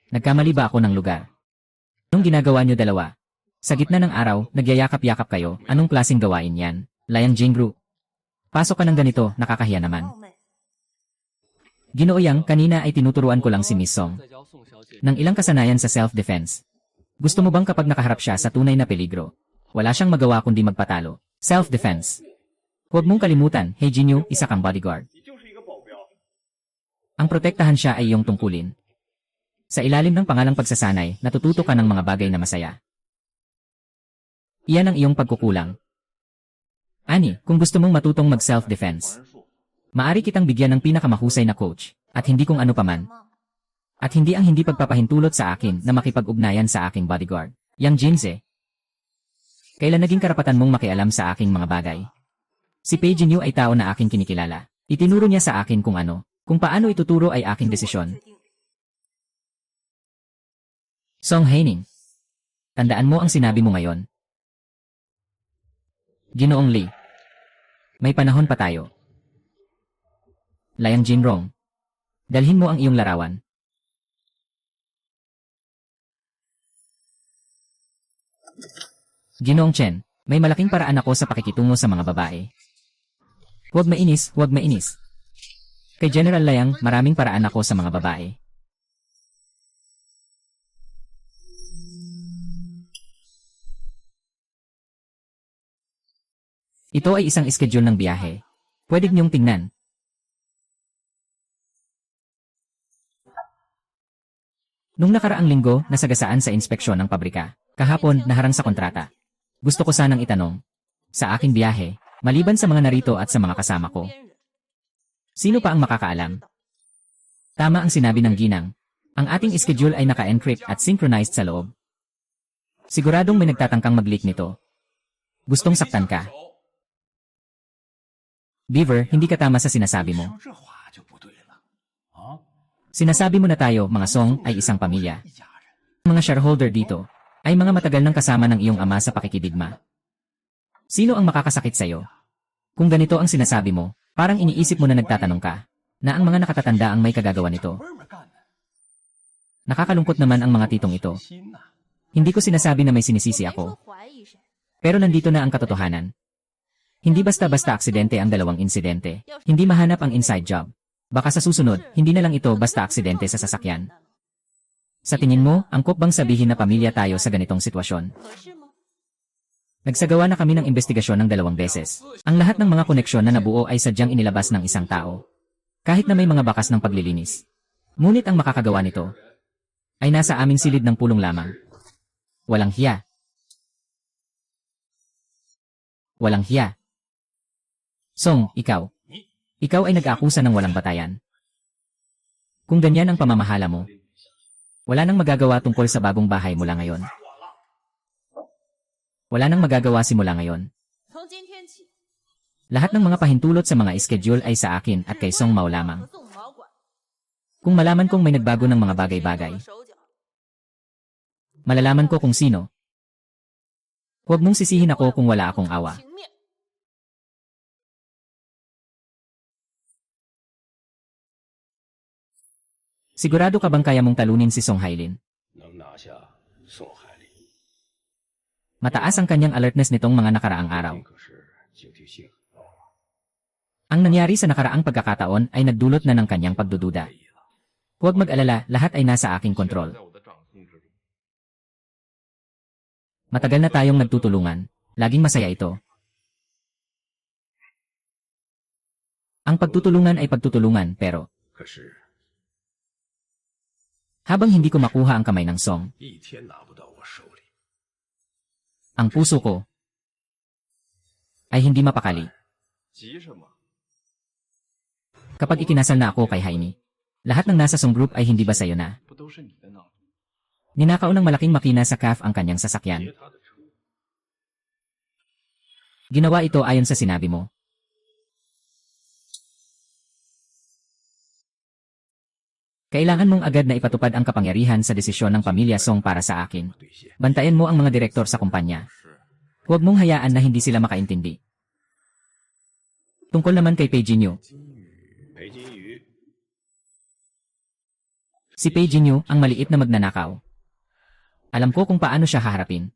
Nagkamali ba ako ng lugar? Anong ginagawa niyo dalawa? Sa gitna ng araw, nagyayakap-yakap kayo. Anong klaseng gawain yan? Layang Jingru. Pasok ka ng ganito, nakakahiya naman. Ginoo Yang, kanina ay tinuturuan ko lang si Miss Song 再教宋小姐 ng ilang kasanayan sa self-defense. Gusto mo bang kapag nakaharap siya sa tunay na peligro, wala siyang magawa kundi magpatalo? Self-defense. Huwag mong kalimutan, hey Jinyu, isa kang bodyguard. 你就是一个保镖。 Ang protektahan siya ay iyong tungkulin. Sa ilalim ng pangalang pagsasanay, natututo ka ng mga bagay na masaya. Iyan ang iyong pagkukulang. Ani, kung gusto mong matutong mag-self-defense, maari kitang bigyan ng pinakamahusay na coach, at hindi kung ano paman. At hindi ang hindi pagpapahintulot sa akin na makipag-ugnayan sa aking bodyguard. Yang Jinze. Kailan naging karapatan mong makialam sa aking mga bagay? Si Pei Jinyu ay tao na aking kinikilala. Itinuro niya sa akin kung ano, kung paano ituturo ay aking desisyon. Song Haining. Tandaan mo ang sinabi mo ngayon. Ginoong Lee. May panahon pa tayo. Layang Jinrong. Dalhin mo ang iyong larawan. Ginoong Chen, may malaking paraan ako sa pakikitungo sa mga babae. Huwag mainis, huwag mainis. Kay General Layang, maraming paraan ako sa mga babae. Ito ay isang schedule ng biyahe. Pwede niyong tingnan. Nung nakaraang linggo, nasagasaan sa inspeksyon ng pabrika. Kahapon, naharang sa kontrata. Gusto ko sanang itanong. Sa aking biyahe, maliban sa mga narito at sa mga kasama ko, sino pa ang makakaalam? Tama ang sinabi ng ginang. Ang ating schedule ay naka-encrypt at synchronized sa loob. Siguradong may nagtatangkang mag-leak nito. Gustong saktan ka. Beaver, hindi ka tama sa sinasabi mo. 这话就不对了啊！ Sinasabi mo na tayo, mga Song, ay isang pamilya. 一家人， Mga shareholder dito ay mga matagal ng kasama ng iyong ama sa pakikidigma. Sino ang makakasakit sa'yo? Kung ganito ang sinasabi mo, parang iniisip mo na nagtatanong ka na ang mga nakatatanda ang may kagagawa nito. 妹妹干的， Nakakalungkot naman ang mga titong ito. 心呐、 Hindi ko sinasabi na may sinisisi ako. Pero nandito na ang katotohanan. Hindi basta-basta aksidente ang dalawang insidente. Hindi mahanap ang inside job. Baka sa susunod, hindi na lang ito basta aksidente sa sasakyan. Sa tingin mo, angkop bang sabihin na pamilya tayo sa ganitong sitwasyon? Nagsagawa na kami ng investigasyon ng 2 beses. Ang lahat ng mga koneksyon na nabuo ay sadyang inilabas ng isang tao. Kahit na may mga bakas ng paglilinis. Ngunit ang makakagawa nito ay nasa aming silid ng pulong lamang. Walang hiya. Walang hiya. Song, ikaw. Ikaw ay nag-akusa ng walang batayan. Kung ganyan ang pamamahala mo, wala nang magagawa tungkol sa bagong bahay mula ngayon. Wala nang magagawa simula ngayon. Lahat ng mga pahintulot sa mga schedule ay sa akin at kay Song Mao lamang. Kung malaman kong may nagbago ng mga bagay-bagay, Malalaman ko kung sino. Huwag mong sisihin ako kung wala akong awa. 情面。 Sigurado ka bang kaya mong talunin si Song Hailin? 能拿下宋海林， Mataas ang kanyang alertness nitong mga nakaraang araw. 可是警惕性很高啊。 Ang nangyari sa nakaraang pagkakataon ay nagdulot na ng kanyang pagdududa. Huwag mag-alala, lahat ay nasa aking kontrol. 在我的掌控之中。 Matagal na tayong nagtutulungan. Laging masaya ito. Ang pagtutulungan ay pagtutulungan pero 可是 habang hindi ko makuha ang kamay ng Song, 一天拿不到我手里， ang puso ko ay hindi mapakali. 急什么？ Kapag ikinasal na ako kay Jaime, lahat ng nasa Song Group ay hindi ba sayo na? 不都是你的呢？ Ninakaw ng malaking makina sa CAF ang kanyang sasakyan. 接他的车， Ginawa ito ayon sa sinabi mo. Kailangan mong agad na ipatupad ang kapangyarihan sa desisyon ng pamilya Song para sa akin. 兑现。 Bantayan mo ang mga direktor sa kumpanya. 是 Huwag mong hayaan na hindi sila makaintindi. Tungkol naman kay Pei Jinyu, 裴金鱼， si Pei Jinyu ang maliit na magnanakaw. Alam ko kung paano siya haharapin.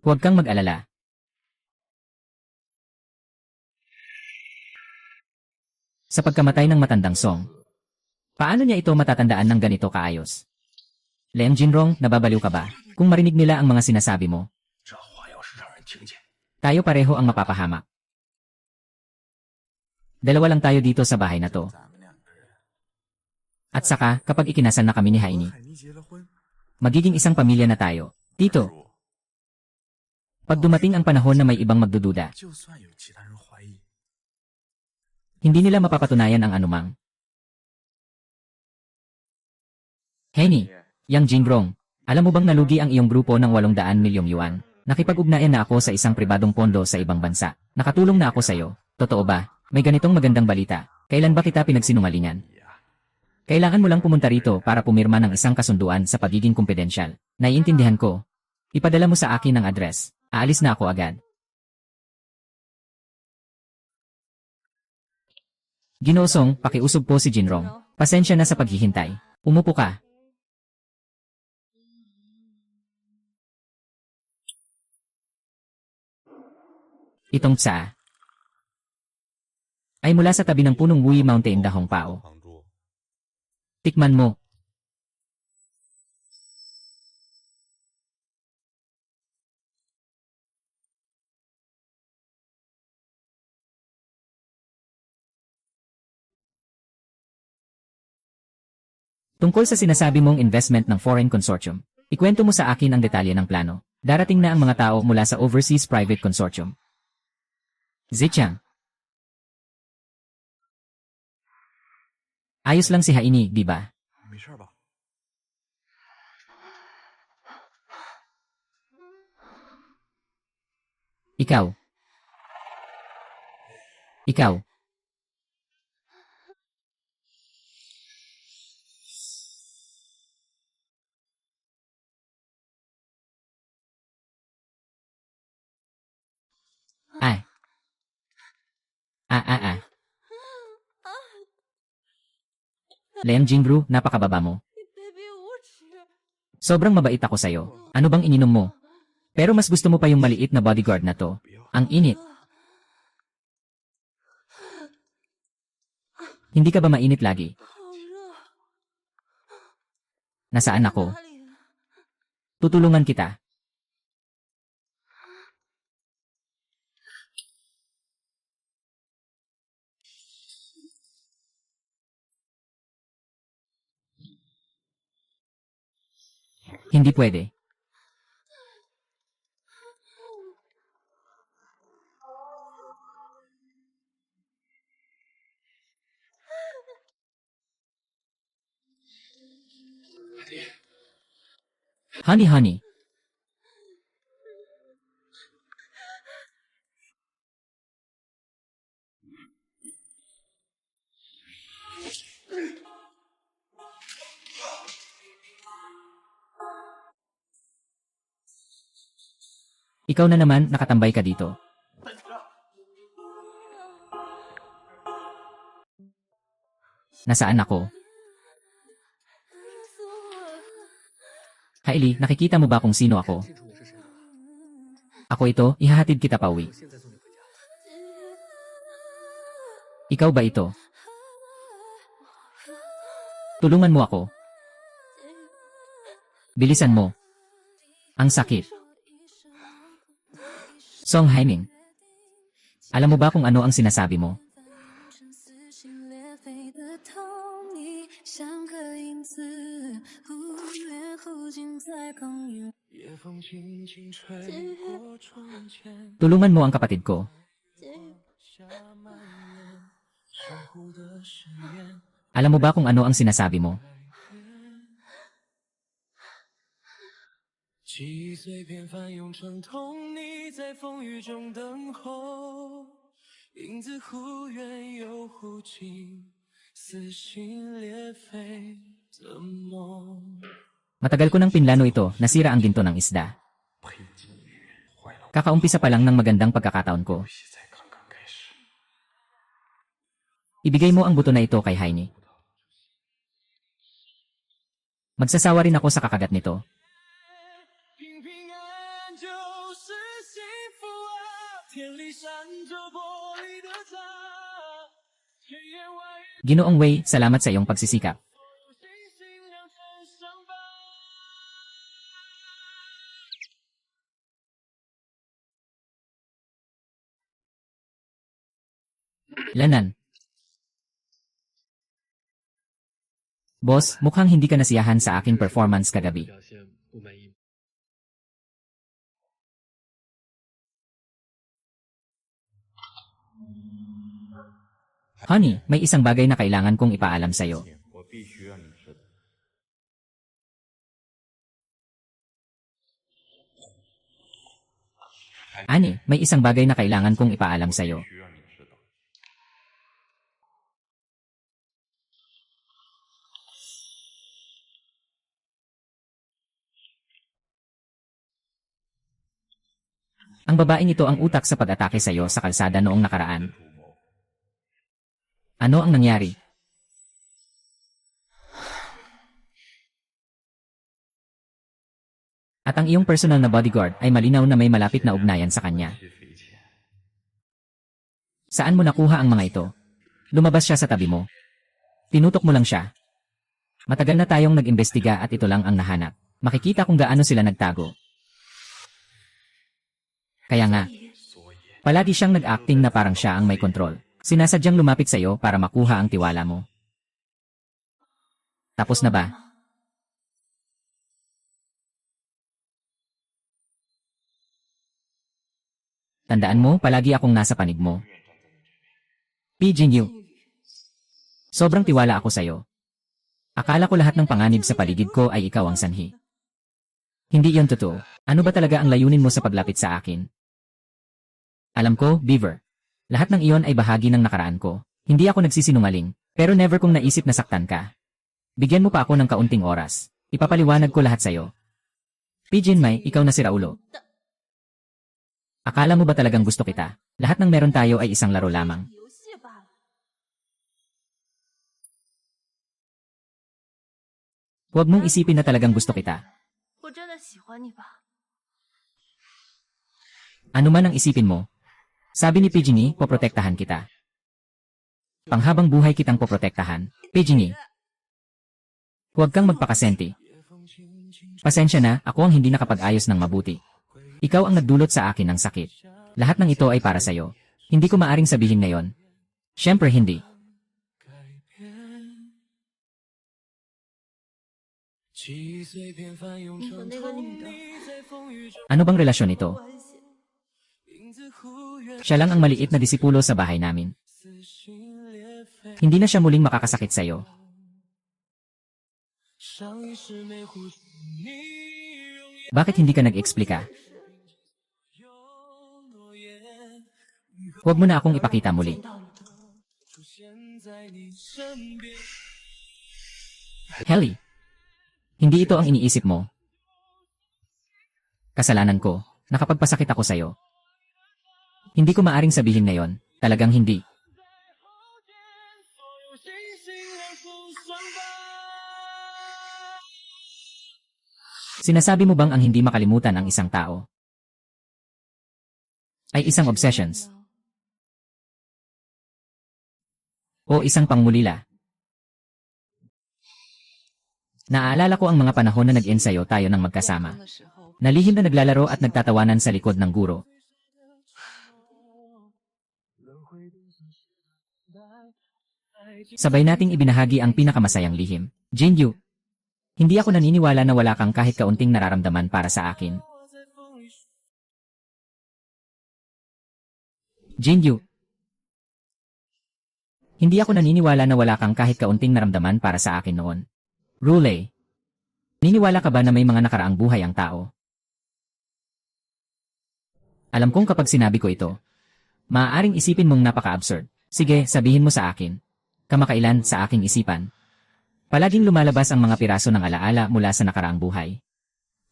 Huwag kang mag-alala. Sa pagkamatay ng matandang Song, paano niya ito matatandaan ng ganito kaayos? Leang Jinrong, nababaliw ka ba? Kung marinig nila ang mga sinasabi mo, 这话要是让人听见， tayo pareho ang mapapahamak. Dalawa lang tayo dito sa bahay na to. At saka, kapag ikinasal na kami ni Jaime, 海尼结了婚， magiging isang pamilya na tayo. Tito, pag dumating ang panahon na may ibang magdududa, 就算有其他人怀疑， hindi nila mapapatunayan ang anumang. Henny, Yang Jingrong, alam mo bang nalugi ang iyong grupo ng 800 milyong yuan? Nakipag-ugnayan na ako sa isang pribadong pondo sa ibang bansa. Nakatulong na ako sa'yo. Totoo ba? May ganitong magandang balita. Kailan ba kita pinagsinungalingan? Kailangan mo lang pumunta rito para pumirma ng isang kasunduan sa pagiging kumpidensyal. Naiintindihan ko. Ipadala mo sa akin ang address. Aalis na ako agad. Ginosong, pakiusog po si Jinrong. Pasensya na sa paghihintay. Umupo ka. Itong tsa ay mula sa tabi ng punong Wui Mountain Dahong Pao. 旁桌 Tikman mo. Tungkol sa sinasabi mong investment ng foreign consortium, ikwento mo sa akin ang detalye ng plano. Darating na ang mga tao mula sa Overseas Private Consortium. Zichang. Ayos lang si Haini, di ba? 没事吧？ Ikaw. Ikaw. Ay. Leang Jingru, napakababa mo. 你卑鄙无耻！ Sobrang mabait ako sa'yo. Ano bang ininom mo? Pero mas gusto mo pa yung maliit na bodyguard na to. Ang init. Hindi ka ba mainit lagi? 好热， Nasaan ako? 哪里？ Tutulungan kita. Hindi pwede. Honey, honey. Ikaw na naman, nakatambay ka dito. Nasaan ako? Hailey, nakikita mo ba kung sino ako? Ako ito, ihahatid kita pauwi. Ikaw ba ito? Tulungan mo ako. Bilisan mo. Ang sakit. Song Haining. Alam mo ba kung ano ang sinasabi mo? Tulungan mo ang kapatid ko. Alam mo ba kung ano ang sinasabi mo? 记忆碎片翻涌成痛，你在风雨中等候，影子忽远又忽近，撕心裂肺的梦。 Matagal ko nang pinlano ito, nasira ang ginto ng isda. Kakaumpisa pa lang ng magandang pagkakataon ko. Ibigay mo ang buto na ito kay Haini. Magsasawa rin ako sa kakagat nito. 平平安安就是幸福啊，天里闪着玻璃的塔，千言万语 Ginoong Wei, salamat sa iyong pagsisikap. 星星亮成伤疤。 Lanan. Boss, mukhang hindi ka nasiyahan sa aking performance kagabi. Honey, may isang bagay na kailangan kong ipaalam sa'yo. 我必须让你知道。 Ani, may isang bagay na kailangan kong ipaalam sa'yo. 必须让你知道。 Ang babaeng ito ang utak sa pag-atake sa'yo sa kalsada noong nakaraan. Ano ang nangyari? At ang iyong personal na bodyguard ay malinaw na may malapit na ugnayan sa kanya. Saan mo nakuha ang mga ito? Lumabas siya sa tabi mo. Tinutok mo lang siya. Matagal na tayong nag-imbestiga at ito lang ang nahanap. Makikita kung gaano sila nagtago. Kaya nga, palagi siyang nag-acting na parang siya ang may kontrol. Sinasadyang lumapit sa iyo para makuha ang tiwala mo. Tapos na ba? Tandaan mo, palagi akong nasa panig mo. Pijingyu. Sobrang tiwala ako sa'yo. Akala ko lahat ng panganib sa paligid ko ay ikaw ang sanhi. Hindi yon totoo. Ano ba talaga ang layunin mo sa paglapit sa akin? Alam ko, Beaver. Lahat ng iyon ay bahagi ng nakaraan ko. Hindi ako nagsisinungaling, pero never kong naisip na saktan ka. Bigyan mo pa ako ng kaunting oras. Ipapaliwanag ko lahat sa'yo. Pijin Mai, ikaw na si Raulo. Akala mo ba talagang gusto kita? Lahat ng meron tayo ay isang laro lamang. Huwag mong isipin na talagang gusto kita. Ano man ang isipin mo. Sabi ni Pijini, poprotektahan kita. Panghabang buhay kitang poprotektahan. Pijini. Huwag kang magpakasenti. Pasensya na, ako ang hindi nakapag-ayos ng mabuti. Ikaw ang nagdulot sa akin ng sakit. Lahat ng ito ay para sa'yo. Hindi ko maaring sabihin ngayon. Siyempre hindi. Ano bang relasyon ito? Siya lang ang maliit na disipulo sa bahay namin. Hindi na siya muling makakasakit sa'yo. Bakit hindi ka nag-eksplika? Huwag mo na akong ipakita muli. Helly, hindi ito ang iniisip mo. Kasalanan ko. Nakapagpasakit ako sa'yo. Hindi ko maaring sabihin ngayon, talagang hindi. Sinasabi mo bang ang hindi makalimutan ang isang tao ay isang obsessions o isang pangmulila? Naaalala ko ang mga panahon na nag-ensayo tayo ng magkasama. Nalihim na naglalaro at nagtatawanan sa likod ng guro. Sabay nating ibinahagi ang pinakamasayang lihim. Jinyu, hindi ako naniniwala na wala kang kahit kaunting nararamdaman para sa akin. Jinyu, hindi ako naniniwala na wala kang kahit kaunting naramdaman para sa akin noon. Rule, naniniwala ka ba na may mga nakaraang buhay ang tao? Alam kong kapag sinabi ko ito, maaaring isipin mong napaka-absurd. Sige, sabihin mo sa akin. Kamakailan sa aking isipan, palaging lumalabas ang mga piraso ng alaala mula sa nakaraang buhay.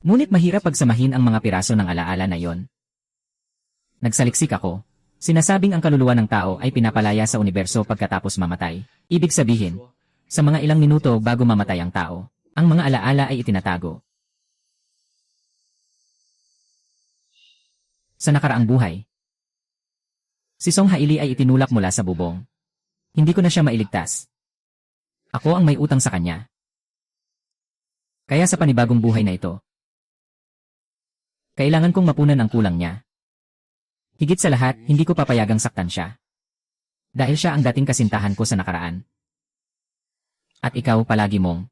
Ngunit mahirap pagsamahin ang mga piraso ng alaala na yon. Nagsaliksik ako. Sinasabing ang kaluluwa ng tao ay pinapalaya sa universo pagkatapos mamatay. Ibig sabihin, sa mga ilang minuto bago mamatay ang tao, ang mga alaala ay itinatago. Sa nakaraang buhay, si Song Hailey ay itinulak mula sa bubong. Hindi ko na siya mailigtas. Ako ang may utang sa kanya. Kaya sa panibagong buhay na ito, kailangan kong mapunan ang kulang niya. Higit sa lahat, hindi ko papayagang saktan siya. Dahil siya ang dating kasintahan ko sa nakaraan. At ikaw palagi mong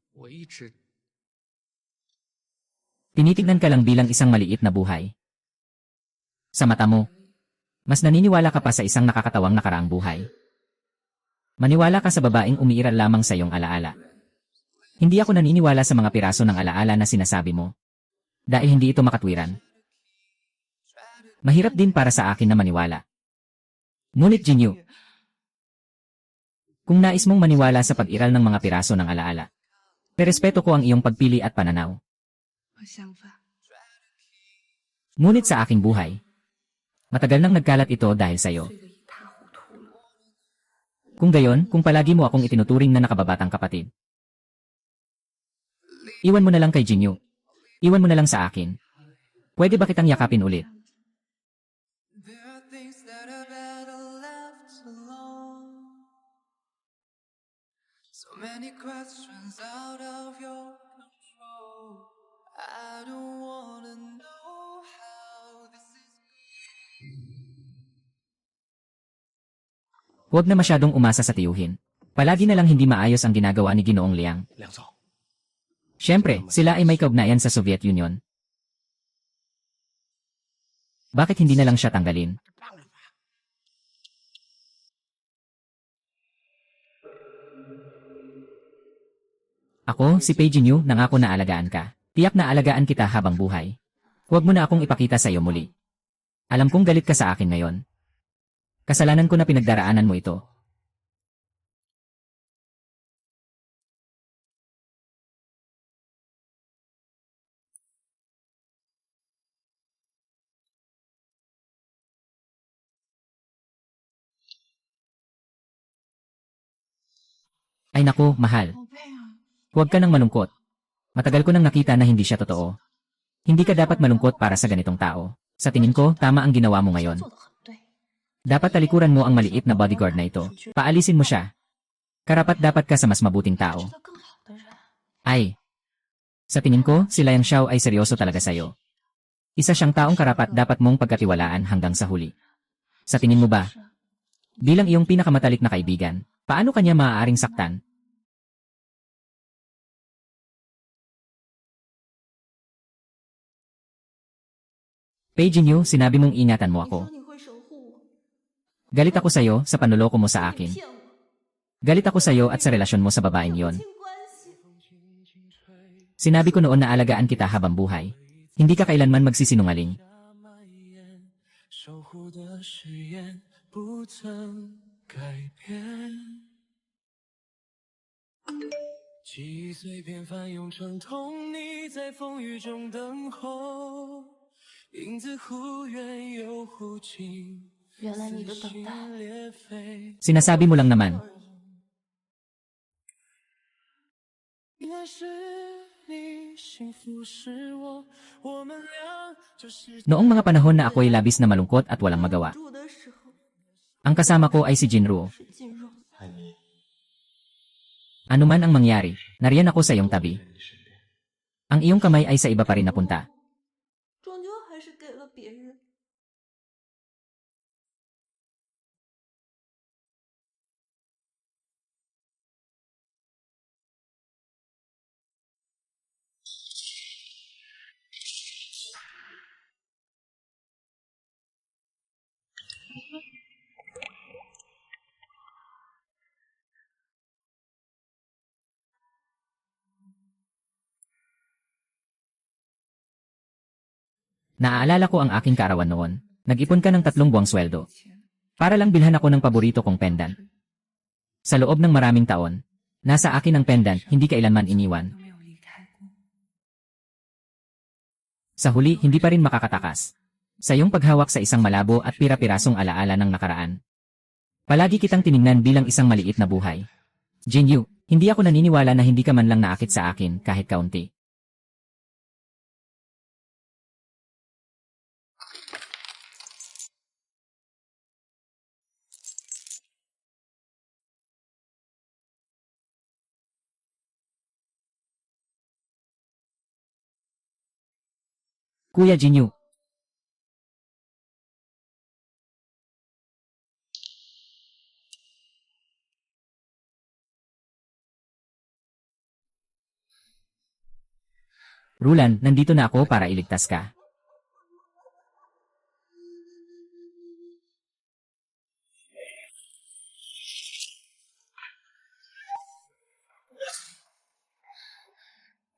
tinitignan ka lang bilang isang maliit na buhay. Sa mata mo, mas naniniwala ka pa sa isang nakakatawang nakaraang buhay. Maniwala ka sa babaeng umiiral lamang sa iyong alaala. Hindi ako naniniwala sa mga piraso ng alaala na sinasabi mo. Dahil hindi ito makatwiran. Mahirap din para sa akin na maniwala. Ngunit Jinyu, kung nais mong maniwala sa pag-iral ng mga piraso ng alaala, perespeto ko ang iyong pagpili at pananaw. Ngunit sa aking buhay, matagal nang nagkalat ito dahil sa iyo. Kung gayon, kung palagi mo akong itinuturing na nakababatang kapatid, iwan mo na lang kay Jinyu. Iwan mo na lang sa akin. Pwede ba kitang yakapin ulit? So many questions out of your control. I don't wanna know how this is. Huwag na masyadong umasa sa tiyuhin. Palagi na lang hindi maayos ang ginagawa ni Ginoong Liang. Siyempre, sila ay may kaugnayan sa Soviet Union. Bakit hindi na lang siya tanggalin? Ako, si Pei Jinyu, nangako na alagaan ka. Tiyak na alagaan kita habang buhay. Huwag mo na akong ipakita sa iyo muli. Alam kong galit ka sa akin ngayon. Kasalanan ko na pinagdaraanan mo ito. Ay naku, mahal. Huwag ka nang malungkot. Matagal ko nang nakita na hindi siya totoo. Hindi ka dapat malungkot para sa ganitong tao. Sa tingin ko, tama ang ginawa mo ngayon. Dapat talikuran mo ang maliit na bodyguard na ito. Paalisin mo siya. Karapat dapat ka sa mas mabuting tao. Ay. Sa tingin ko, si Liang Xiao ay seryoso talaga sa'yo. Isa siyang taong karapat dapat mong pagkatiwalaan hanggang sa huli. Sa tingin mo ba? Bilang iyong pinakamatalik na kaibigan, paano kanya maaaring saktan? Pei Jinyu, sinabi mong ingatan mo ako. Galit ako sa'yo sa panloloko mo sa akin. Galit ako sa'yo at sa relasyon mo sa babaeng yon. Sinabi ko noon na alagaan kita habang buhay. Hindi ka kailanman magsisinungaling. 影子忽远又忽近，原来你的等待 裂肺。 Sinasabi mo lang naman. 也是你幸福是我，我们俩就是。 Noong mga panahon na ako'y labis na malungkot at walang magawa, 住的时候 ang kasama ko ay si Jinruo. 是进入， Ano man ang mangyari, nariyan ako sa iyong tabi. Ang iyong kamay ay sa iba pa rin napunta. 终究还是给了别人。 Naaalala ko ang aking kaarawan noon. Nag-ipon ka ng 3 buwang sweldo. Para lang bilhan ako ng paborito kong pendant. Sa loob ng maraming taon, nasa akin ang pendant, hindi kailanman iniwan. 都没有离开过。 Sa huli, hindi pa rin makakatakas. Sa iyong paghawak sa isang malabo at pira-pirasong alaala ng nakaraan. Palagi kitang tiningnan bilang isang maliit na buhay. Jinyu, hindi ako naniniwala na hindi ka man lang naakit sa akin kahit kaunti. Kuya Jinyu. Rulan, nandito na ako para iligtas ka.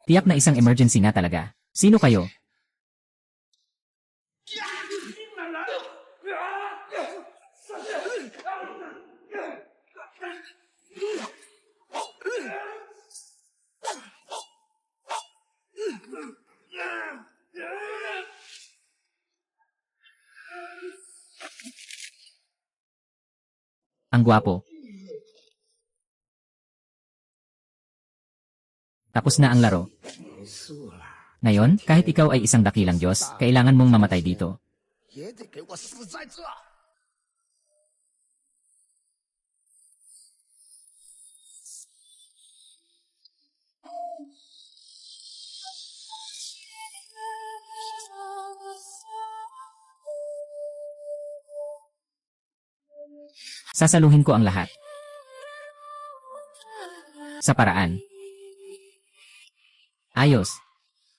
Tiyak na isang emergency na talaga. Sino kayo? Ang gwapo. Tapos na ang laro. Ngayon, kahit ikaw ay isang dakilang Diyos, kailangan mong mamatay dito. 也得给我死在这！ Sasaluhin ko ang lahat. Sa paraan. Ayos.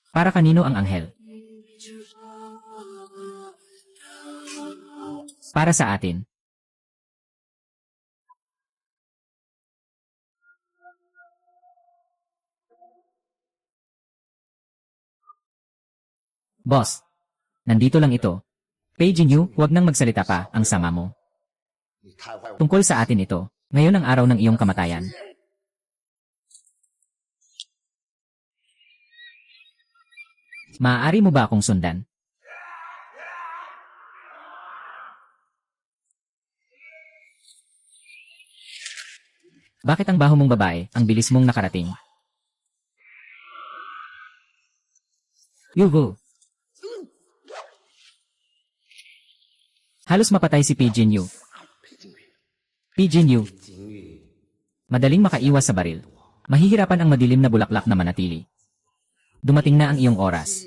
Para kanino ang anghel? Para sa atin. Boss. Nandito lang ito. Pei Jinyu, huwag nang magsalita pa, ang sama mo. 你太坏， Tungkol sa atin ito. Ngayon ang araw ng iyong kamatayan. Maaari mo ba akong sundan? Bakit ang baho mong babae, ang bilis mong nakarating? Yugo. Halos mapatay si Pi Jinyu. Pi Jinyu. Madaling makaiwas sa baril. Mahihirapan ang madilim na bulaklak na manatili. Dumating na ang iyong oras.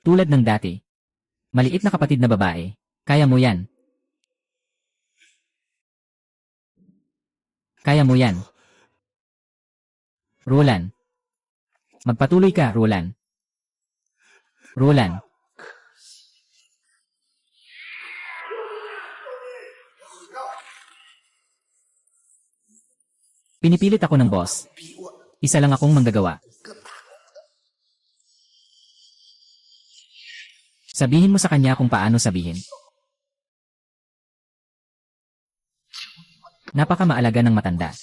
Tulad ng dati. Maliit na kapatid na babae. Kaya mo yan. Kaya mo yan. Roland. Magpatuloy ka, Roland. Roland. Pinipilit ako ng boss. Isa lang akong manggagawa. Sabihin mo sa kanya kung paano sabihin. Napakamaalaga ng matanda.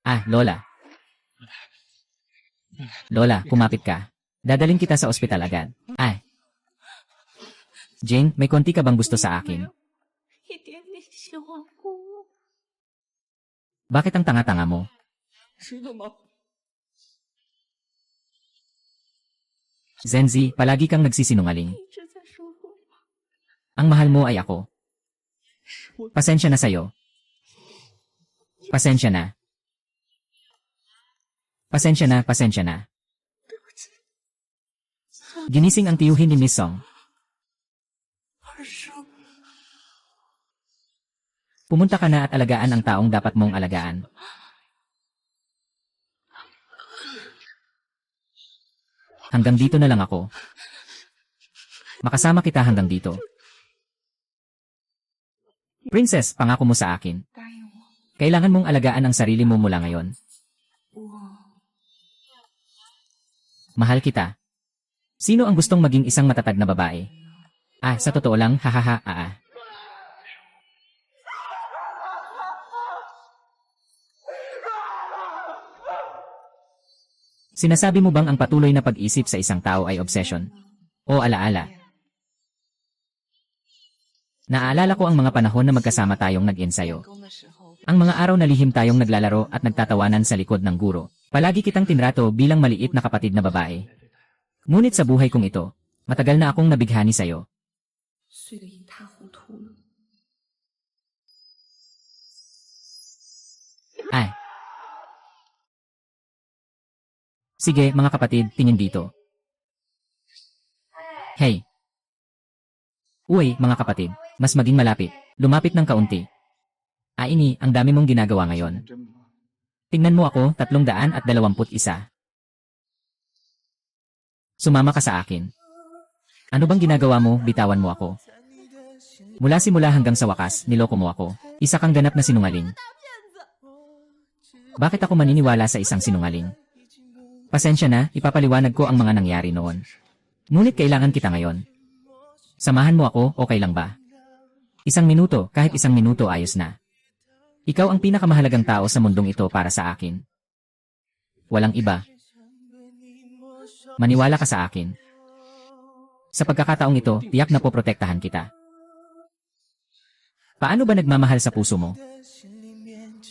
Ah, Lola. Lola, kumapit ka. Dadalhin kita sa ospital agad. Ay. Jane, may konti ka bang gusto sa akin? 一点点喜欢我。 Bakit ang tanga-tanga mo? 真的吗？ Zenzi, palagi kang nagsisinungaling. 一直在说谎。 Ang mahal mo ay ako. Pasensya na sa'yo. Pasensya na. Pasensya na, pasensya na. Ginising ang tiyuhin ni Miss Song. 二叔， Pumunta ka na at alagaan ang taong dapat mong alagaan. Hanggang dito na lang ako. Makasama kita hanggang dito. Princess, pangako mo sa akin. 答应我， Kailangan mong alagaan ang sarili mo mula ngayon. 我 Mahal kita. Sino ang gustong maging isang matatag na babae? Ah, sa totoo lang, hahaha, Sinasabi mo bang ang patuloy na pag-isip sa isang tao ay obsession? O alaala? Naaalala ko ang mga panahon na magkasama tayong nag-ensayo. 工的时候， Ang mga araw na lihim tayong naglalaro at nagtatawanan sa likod ng guro. Palagi kitang tinrato bilang maliit na kapatid na babae. Ngunit sa buhay kong ito, matagal na akong nabighani sa'yo. 睡得一塌糊涂了。 Ay. Sige, mga kapatid, tingin dito. Hey. Uy, mga kapatid, mas maging malapit. Lumapit ng kaunti. Ini, ang dami mong ginagawa ngayon. Tingnan mo ako, 321. Sumama ka sa akin. Ano bang ginagawa mo, bitawan mo ako. Mula simula hanggang sa wakas, niloko mo ako. Isa kang ganap na sinungaling. Bakit ako maniniwala sa isang sinungaling? Pasensya na, ipapaliwanag ko ang mga nangyari noon. Ngunit kailangan kita ngayon. Samahan mo ako, okay lang ba? Isang minuto, kahit isang minuto ayos na. Ikaw ang pinakamahalagang tao sa mundong ito para sa akin. Walang iba. Maniwala ka sa akin. Sa pagkakataong ito, tiyak na poprotektahan kita. Paano ba nagmamahal sa puso mo?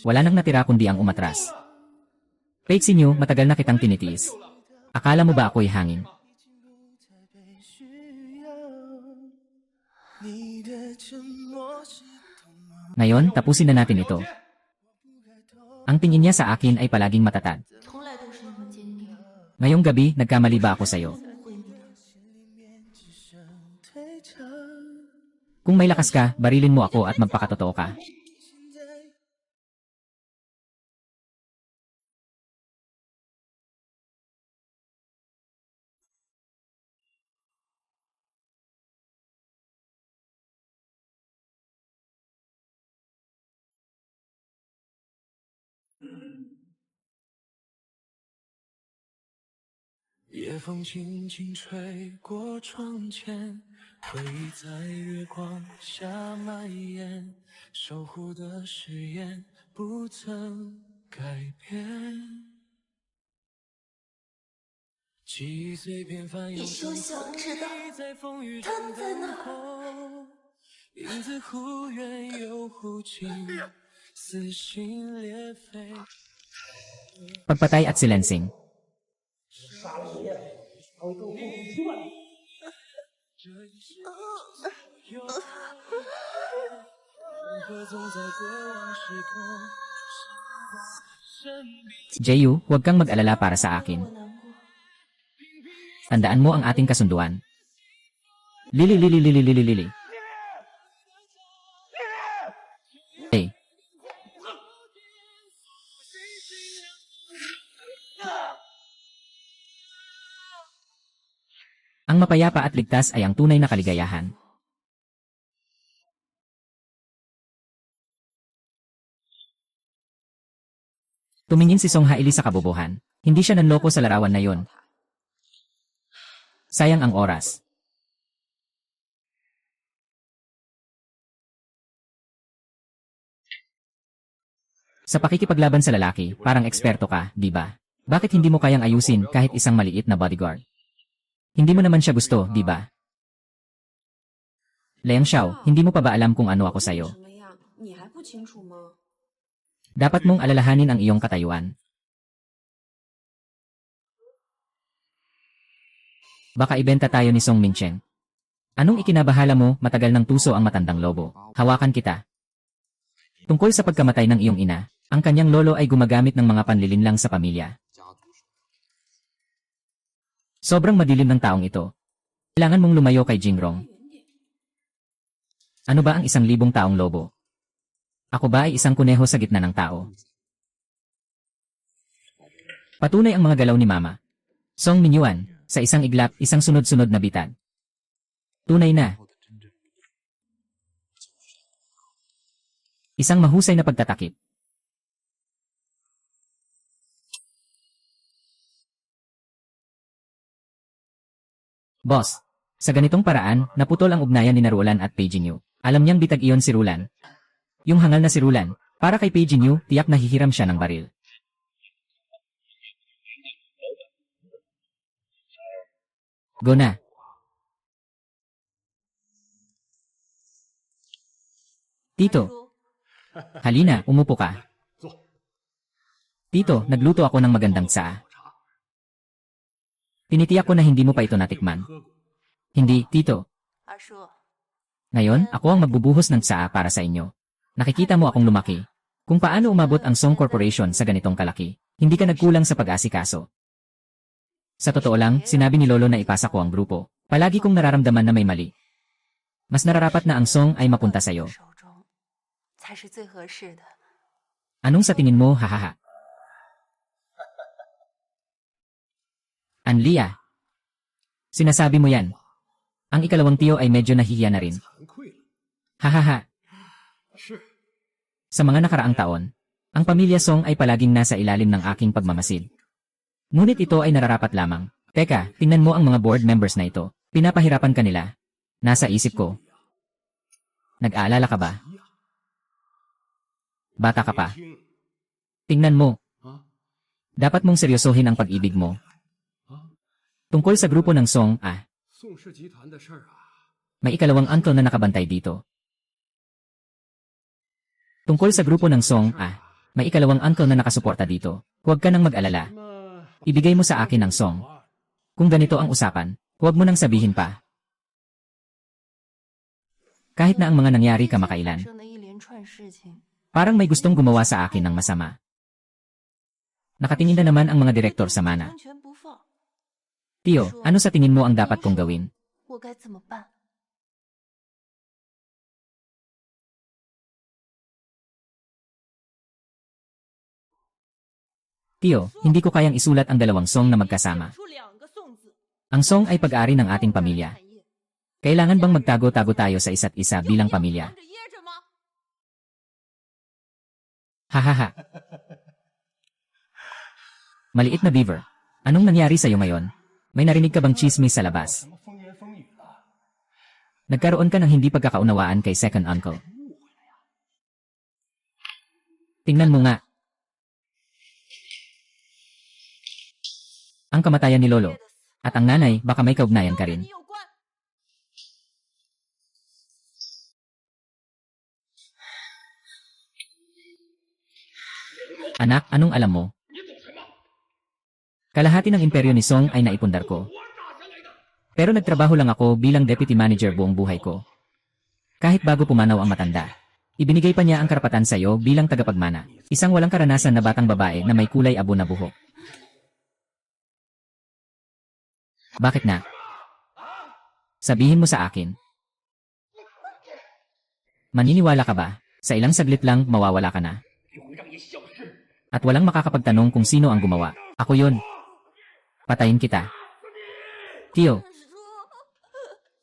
Wala nang natira kundi ang umatras. Fake sinyo, matagal na kitang tinitiis. Akala mo ba ako'y hangin? Ngayon, tapusin na natin ito. Ang tingin niya sa akin ay palaging matatag. 从来都是那么坚定， Ngayong gabi, nagkamali ba ako sa'yo? 不会迷茫。 Kung may lakas ka, barilin mo ako at magpakatotoo ka. “夜风轻轻吹过窗前，回忆在月光下蔓延，守护的誓言不曾改变。记忆碎片翻涌成风雨，在风雨中等候，影子忽远又忽近，撕心裂肺。” Pagpatay at silensing. 这一世有何总在过往时刻生命 Jeyu, huwag kang mag-alala para sa akin. 我难过， Tandaan mo ang ating kasunduan. Lili. Hey. Ang mapayapa at ligtas ay ang tunay na kaligayahan. Tumingin si Song Haili sa kabobohan. Hindi siya nanloko sa larawan na yon. Sayang ang oras. Sa pakikipaglaban sa lalaki, parang eksperto ka, di ba? Bakit hindi mo kayang ayusin kahit isang maliit na bodyguard? Hindi mo naman siya gusto, di ba? Liang Xiao, hindi mo pa ba alam kung ano ako sa'yo? Dapat mong alalahanin ang iyong katayuan. Baka ibenta tayo ni Song Mingchen. Anong ikinabahala mo, matagal ng tuso ang matandang lobo? Hawakan kita. Tungkol sa pagkamatay ng iyong ina, ang kanyang lolo ay gumagamit ng mga panlilinlang sa pamilya. Sobrang madilim ng taong ito. Kailangan mong lumayo kay Jingrong. Ano ba ang 1,000 taong lobo? Ako ba ay isang kuneho sa gitna ng tao? Patunay ang mga galaw ni Mama. Song Minyuan, sa isang iglap, isang sunod-sunod na bitad. Tunay na. Isang mahusay na pagtatakip. Boss, sa ganitong paraan, naputol ang ugnayan ni Rulan at Pei Jinyu. Alam niyang bitag iyon si Rulan. Yung hangal na si Rulan, para kay Pei Jinyu, tiyak nahihiram siya ng baril. Go na. Tito. Halina, umupo ka. Tito, nagluto ako ng magandang tsaa. Tinitiyak ko na hindi mo pa ito natikman. Hindi, Tito. Ngayon, ako ang magbubuhos ng tsaa para sa inyo. Nakikita mo akong lumaki. Kung paano umabot ang Song Corporation sa ganitong kalaki, hindi ka nagkulang sa pag-asikaso. Sa totoo lang, sinabi ni Lolo na ipasa ko ang grupo. Palagi kong nararamdaman na may mali. Mas nararapat na ang Song ay mapunta sa'yo. Anong sa tingin mo, hahaha? Anlia. Sinasabi mo yan. Ang ikalawang tiyo ay medyo nahihiya na rin. Hahaha. Sa mga nakaraang taon, ang pamilya Song ay palaging nasa ilalim ng aking pagmamasid. Ngunit ito ay nararapat lamang. Teka, tingnan mo ang mga board members na ito. Pinapahirapan ka nila. Nasa isip ko. Nag-aalala ka ba? Bata ka pa. Tingnan mo. Dapat mong seryosohin ang pag-ibig mo. Tungkol sa grupo ng Song, may ikalawang uncle na nakabantay dito. Tungkol sa grupo ng Song, may ikalawang uncle na nakasuporta dito. Huwag ka nang mag-alala. Ibigay mo sa akin ang Song. Kung ganito ang usapan, huwag mo nang sabihin pa. Kahit na ang mga nangyari kamakailan. Parang may gustong gumawa sa akin ng masama. Nakatingin na naman ang mga direktor sa mana. Tio, ano sa tingin mo ang dapat kong gawin? Tio, hindi ko kayang isulat ang dalawang Song na magkasama. Ang Song ay pag-ari ng ating pamilya. Kailangan bang magtago-tago tayo sa isa't isa bilang pamilya? Hahaha. Maliit na beaver. Anong nangyari sa'yo ngayon? May narinig ka bang chismis sa labas? Nagkaroon ka ng hindi pagkakaunawaan kay second uncle. Tingnan mo nga. Ang kamatayan ni Lolo. At ang nanay, baka may kaugnayan ka rin. Anak, anong alam mo? Kalahati ng imperyo ni Song ay naipundar ko. Pero nagtrabaho lang ako bilang deputy manager buong buhay ko. Kahit bago pumanaw ang matanda. Ibinigay pa niya ang karapatan sa iyo bilang tagapagmana. Isang walang karanasan na batang babae na may kulay abo na buhok. Bakit na? Sabihin mo sa akin. Maniniwala ka ba? Sa ilang saglit lang, mawawala ka na. At walang makakapagtanong kung sino ang gumawa. Ako yun. Patayin kita. Tio.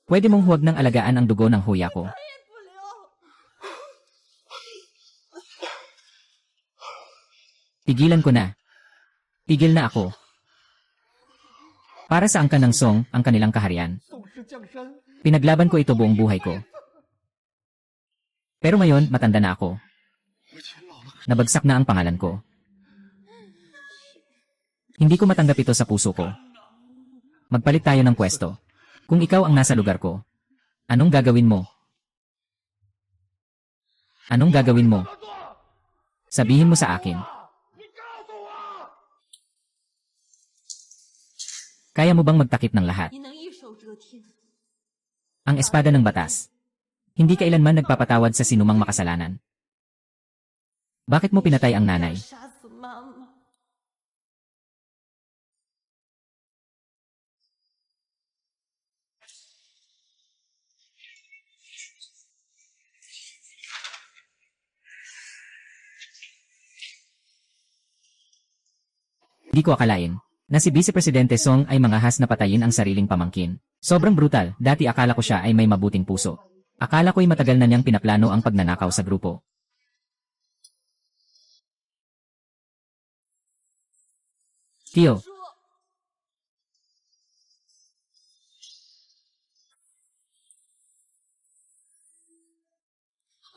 Pwede mong huwag nang alagaan ang dugo ng huya ko. Tigilan ko na. Tigil na ako. Para sa angkan ng Song, ang kanilang kaharian. Pinaglaban ko ito buong buhay ko. Pero ngayon, matanda na ako. Nabagsak na ang pangalan ko. Hindi ko matanggap ito sa puso ko. Magpalit tayo ng pwesto. Kung ikaw ang nasa lugar ko, anong gagawin mo? Anong gagawin mo? Sabihin mo sa akin. Kaya mo bang magtakip ng lahat? 你能一手遮天， Ang espada ng batas. Hindi kailanman nagpapatawad sa sinumang makasalanan. Bakit mo pinatay ang nanay? 杀死妈妈。 Di ko akalain na si Vice Presidente Song ay mangahas na patayin ang sariling pamangkin. Sobrang brutal, dati akala ko siya ay may mabuting puso. Akala ko'y matagal na niyang pinaplano ang pagnanakaw sa grupo. Tio.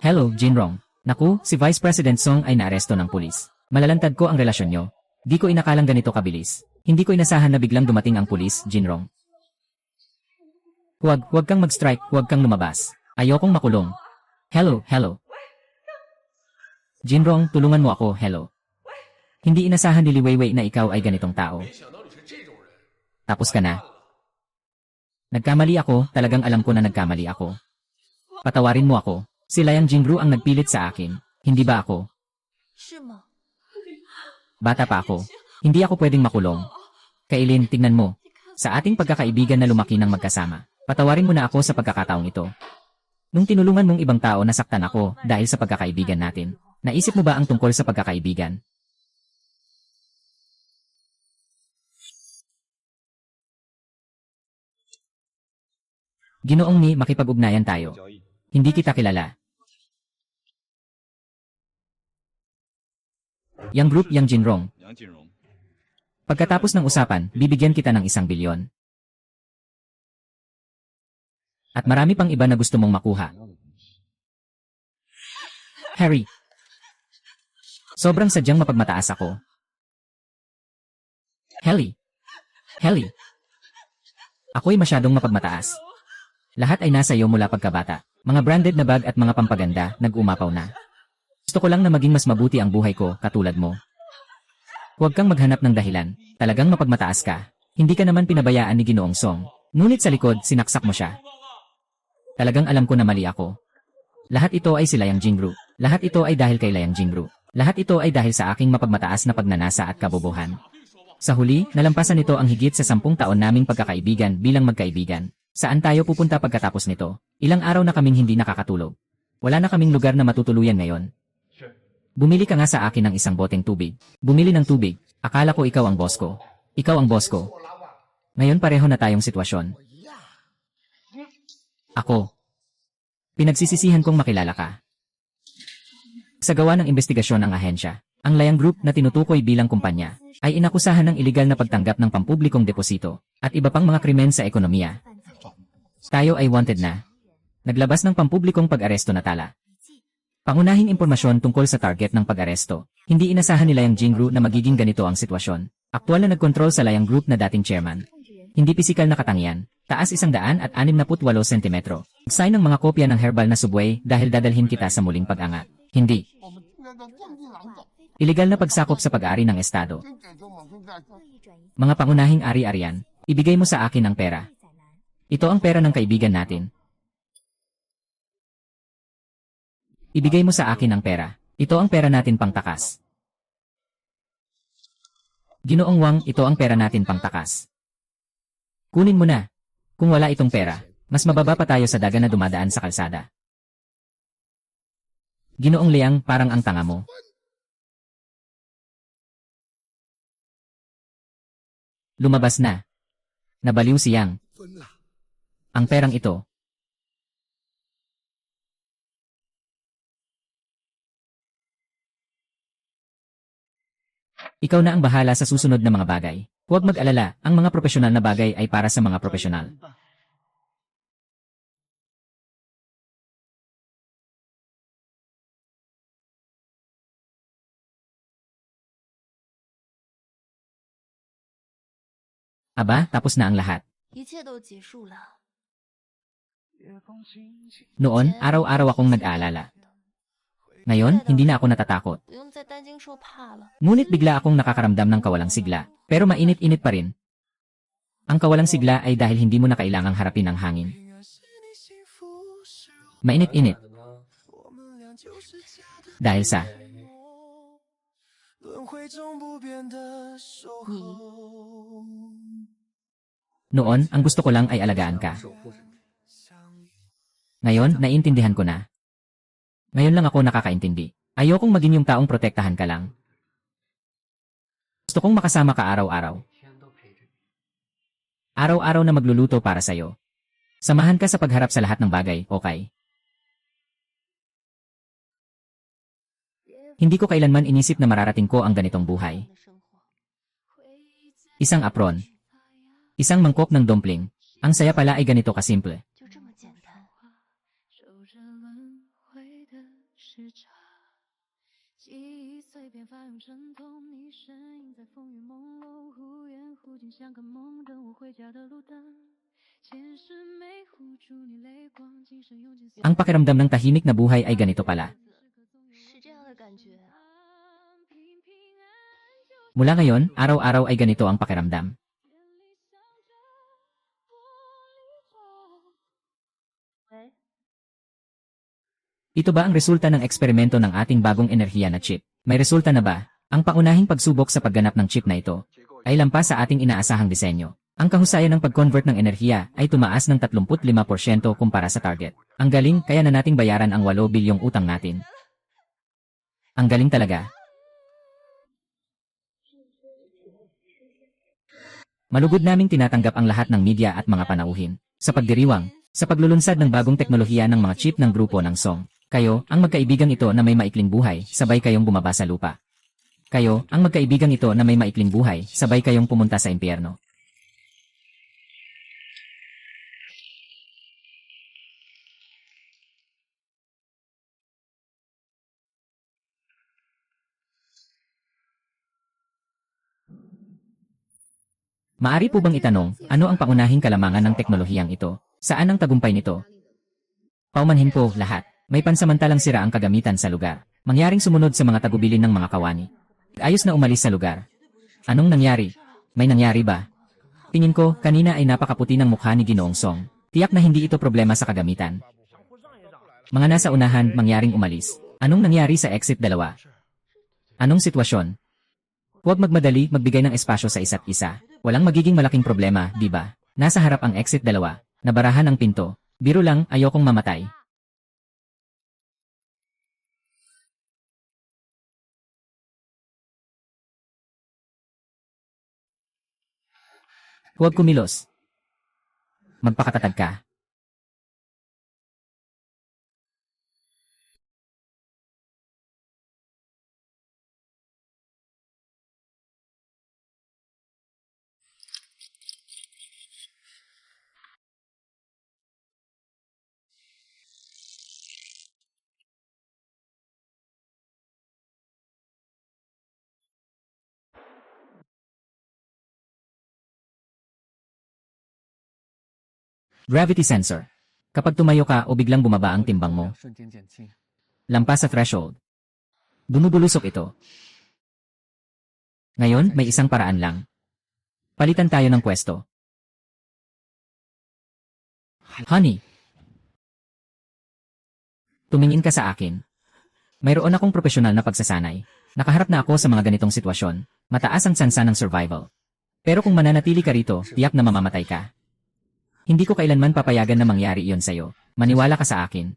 Hello, Jinrong. Naku, si Vice President Song ay naaresto ng pulis. Malalantad ko ang relasyon niyo. Di ko inakalang ganito kabilis. Hindi ko inasahan na biglang dumating ang pulis, Jinrong. Huwag kang mag-strike, huwag kang lumabas. Ayokong makulong. Hello. Jinrong, tulungan mo ako, hello. Hindi inasahan ni Li Weiwei na ikaw ay ganitong tao. Tapos ka na. Nagkamali ako, talagang alam ko na nagkamali ako. Patawarin mo ako. Si Liang Jingru ang nagpilit sa akin, hindi ba ako? 是吗？ Bata pa ako. Hindi ako pwedeng makulong. Kailin, tingnan mo. Sa ating pagkakaibigan na lumaki ng magkasama. Patawarin mo na ako sa pagkakataong ito. Nung tinulungan mong ibang tao, nasaktan ako dahil sa pagkakaibigan natin. Naisip mo ba ang tungkol sa pagkakaibigan? Ginoong Ni, makipag-ugnayan tayo. Hindi kita kilala. Yang group, Yang Jinrong. Pagkatapos ng usapan, bibigyan kita ng 1 bilyon. At marami pang iba na gusto mong makuha. Harry. Sobrang sadyang mapagmataas ako. Helly. Ako'y masyadong mapagmataas. Lahat ay nasa iyo mula pagkabata. Mga branded na bag at mga pampaganda, nag-umapaw na. Gusto ko lang na maging mas mabuti ang buhay ko, katulad mo. Huwag kang maghanap ng dahilan. Talagang mapagmataas ka. Hindi ka naman pinabayaan ni Ginoong Song. Ngunit sa likod, sinaksak mo siya. Talagang alam ko na mali ako. Lahat ito ay si Liang Jingru. Lahat ito ay dahil kay Liang Jingru. Lahat ito ay dahil sa aking mapagmataas na pagnanasa at kabobohan. Sa huli, nalampasan nito ang higit sa 10 taon naming pagkakaibigan bilang magkaibigan. Saan tayo pupunta pagkatapos nito? Ilang araw na kaming hindi nakakatulog. Wala na kaming lugar na matutuluyan ngayon. Bumili ka nga sa akin ng 1 boteng tubig. Bumili ng tubig. Akala ko ikaw ang boss ko. Ikaw ang boss ko. Ngayon pareho na tayong sitwasyon. Ako. Pinagsisisihan kong makilala ka. Sa gawa ng investigasyon ng ahensya, ang Liang Group na tinutukoy bilang kumpanya ay inakusahan ng iligal na pagtanggap ng pampublikong deposito at iba pang mga krimen sa ekonomiya. Tayo ay wanted na. Naglabas ng pampublikong pag-aresto na tala. Pangunahing impormasyon tungkol sa target ng pag-aresto. Hindi inasahan ni Liang Jingru na magiging ganito ang sitwasyon. Aktual na nagkontrol sa Liang Group na dating chairman. Hindi pisikal na katangian. Taas 168 sentimetro. Sign ng mga kopya ng herbal na subway dahil dadalhin kita sa muling pag-angat. Hindi. Iligal na pagsakop sa pag-aari ng estado. Mga pangunahing ari-arian, ibigay mo sa akin ang pera. Ito ang pera ng kaibigan natin. Ibigay mo sa akin ang pera. Ito ang pera natin pangtakas. Ginoong Wang, ito ang pera natin pangtakas. Kunin mo na. Kung wala itong pera, mas mababa pa tayo sa daga na dumadaan sa kalsada. Ginoong Liang, parang ang tanga mo. Lumabas na. Nabaliw si Yang. Ang perang ito. Ikaw na ang bahala sa susunod na mga bagay. Huwag mag-alala, ang mga profesional na bagay ay para sa mga profesional. Aba, tapos na ang lahat. 一切都结束了。 Noon, araw-araw akong nag-aalala. Ngayon, hindi na ako natatakot. 不用再担惊受怕了。 Ngunit bigla akong nakakaramdam ng kawalang sigla. Pero mainit-init pa rin. Ang kawalang sigla ay dahil hindi mo na kailangang harapin ang hangin. Mainit-init. Dahil sa 你 noon, ang gusto ko lang ay alagaan ka. Ngayon, naiintindihan ko na. Ngayon lang ako nakakaintindi. Ayokong maging yung taong protektahan ka lang. Gusto kong makasama ka araw-araw. Araw-araw na magluluto para sa'yo. Samahan ka sa pagharap sa lahat ng bagay, okay? Hindi ko kailanman inisip na mararating ko ang ganitong buhay. 的生活， Isang apron. Isang mangkok ng dumpling. Ang saya pala ay ganito kasimple. 就这么简单。 守着轮回的时差，记忆碎片翻涌成痛，你身影在风雨朦胧，忽远忽近，像个梦，等我回家的路灯，前世没护住你泪光，今生用尽。 Ang pakiramdam ng tahimik na buhay ay ganito pala. 是这样的感觉。 Mula ngayon, araw-araw ay ganito ang pakiramdam. Ito ba ang resulta ng eksperimento ng ating bagong enerhiya na chip? May resulta na ba? Ang paunahing pagsubok sa pagganap ng chip na ito ay lampas sa ating inaasahang disenyo. Ang kahusayan ng pag-convert ng enerhiya ay tumaas ng 35% kumpara sa target. Ang galing, kaya na nating bayaran ang 8 bilyong utang natin. Ang galing talaga. Malugod naming tinatanggap ang lahat ng media at mga panauhin sa pagdiriwang, sa paglulunsad ng bagong teknolohiya ng mga chip ng grupo ng Song. Kayo, ang magkaibigang ito na may maikling buhay, sabay kayong bumaba sa lupa. Kayo, ang magkaibigang ito na may maikling buhay, sabay kayong pumunta sa impyerno. Maari po bang itanong, ano ang pangunahing kalamangan ng teknolohiyang ito? Saan ang tagumpay nito? Paumanhin po, lahat. May pansamantalang sira ang kagamitan sa lugar. Mangyaring sumunod sa mga tagubilin ng mga kawani. Ayos na umalis sa lugar. Anong nangyari? May nangyari ba? Tingin ko, kanina ay napakaputi ng mukha ni Ginoong Song. Tiyak na hindi ito problema sa kagamitan. Mga nasa unahan, mangyaring umalis. Anong nangyari sa exit 2? Anong sitwasyon? Huwag magmadali, magbigay ng espasyo sa isa't isa. Walang magiging malaking problema, di ba? Nasa harap ang exit 2. Nabarahan ang pinto. Biro lang, ayokong mamatay. Huwag kumilos. Magpakatatag ka. Gravity sensor. Kapag tumayo ka o biglang bumaba ang timbang mo, 瞬间减轻。 lampas sa threshold. Bumubulusok ito. Ngayon, may isang paraan lang. Palitan tayo ng pwesto. Honey. Tumingin ka sa akin. Mayroon akong profesional na pagsasanay. Nakaharap na ako sa mga ganitong sitwasyon. Mataas ang tsansa ng survival. Pero kung mananatili ka rito, tiyak na mamamatay ka. Hindi ko kailanman papayagan na mangyari iyon sa'yo. Maniwala ka sa akin.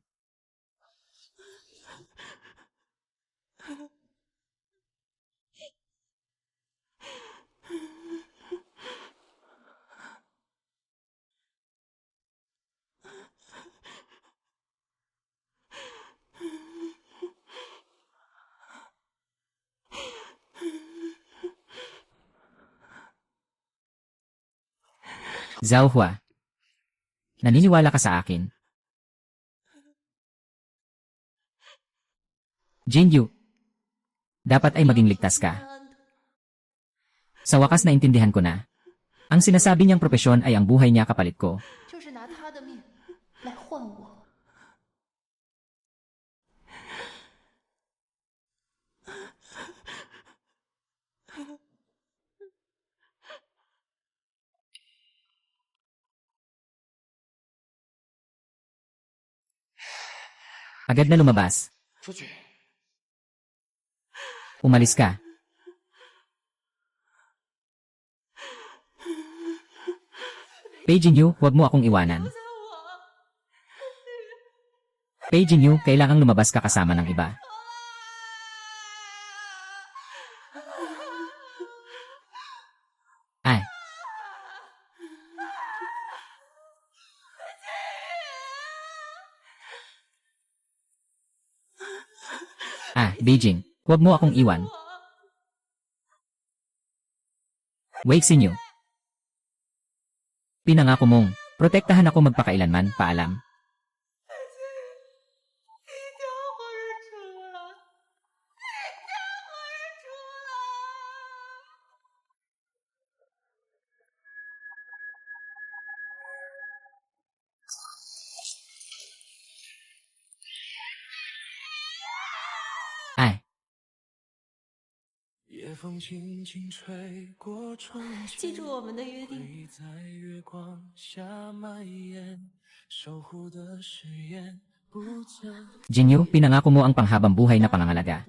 Zhao Hua. Naniniwala ka sa akin. Jinyu. Dapat ay maging ligtas ka. Sa wakas na intindihan ko na. Ang sinasabi niyang propesyon ay ang buhay niya kapalit ko. 就是拿他的命来换我。 Agad na lumabas. 出去。 Umalis ka. Pei Jinyu, huwag mo akong iwanan. Pei Jinyu, kailangang lumabas ka kasama ng iba. Ay. Beijing, huwag mo akong iwan. Wei Xinyu. Pinangako mong, protektahan ako magpakailanman, paalam. Ay. 夜风轻轻吹过窗前，记住我们的约定。回忆在月光下蔓延，守护的誓言不曾。 Jinyu, pinangako mo ang panghabang buhay na pangangalaga.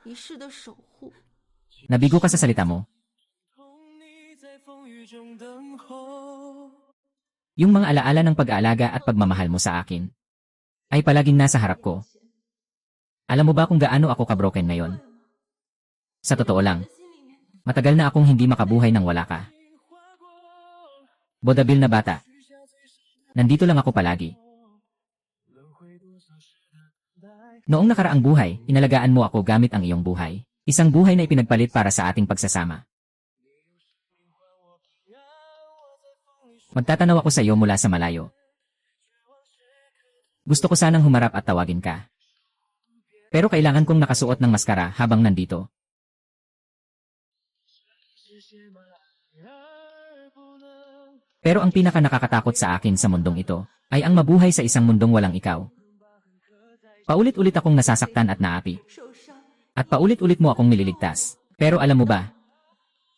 一世的守护。 Nabigo ka sa salita mo. 同你在风雨中等候。 Yung mga alaala ng pag-aalaga at pagmamahal mo sa akin ay palaging nasa harap ko. Alam mo ba kung gaano ako kabroken ngayon? Sa totoo lang, matagal na akong hindi makabuhay nang wala ka. Bodabil na bata. Nandito lang ako palagi. Noong nakaraang buhay, inalagaan mo ako gamit ang iyong buhay. Isang buhay na ipinagpalit para sa ating pagsasama. Magtatanaw ako sa iyo mula sa malayo. Gusto ko sanang humarap at tawagin ka. Pero kailangan kong nakasuot ng maskara habang nandito. Pero ang pinaka nakakatakot sa akin sa mundong ito ay ang mabuhay sa isang mundong walang ikaw. Paulit-ulit akong nasasaktan at naapi. At paulit-ulit mo akong nililigtas. Pero alam mo ba?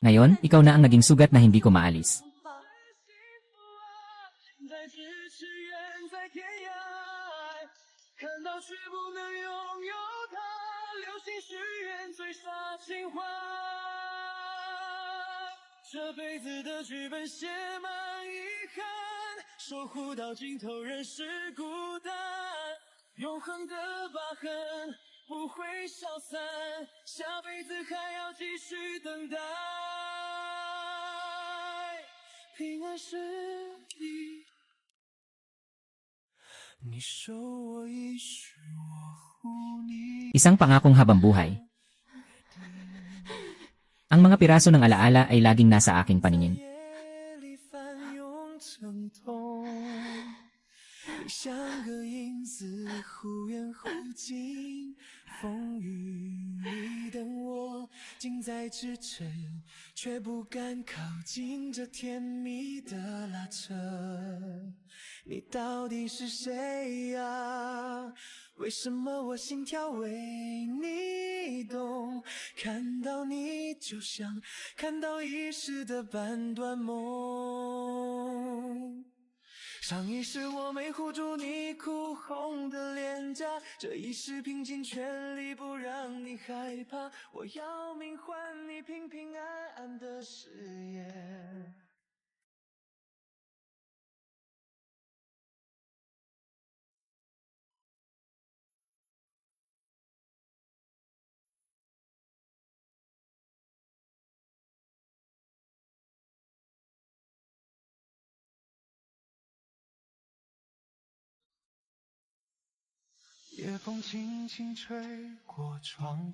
Ngayon, ikaw na ang naging sugat na hindi ko maalis. Isang pangakong habang buhay. Ang mga piraso ng alaala ay laging nasa aking paningin.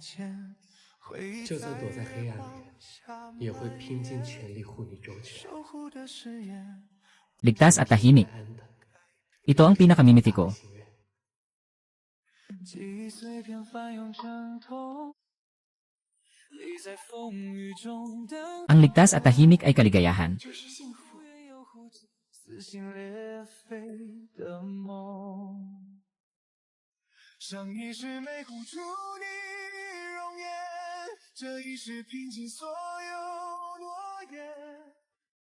Chen 就算躲在黑暗里，也会拼尽全力护你周全。 Ligtas at tahimik. Ito ang pinakamimiti ko. 立在风雨中等 Ang ligtas at tahimik ay kaligayahan. 就是幸福。撕心裂肺的梦，上一世没护住你容颜，这一世拼尽所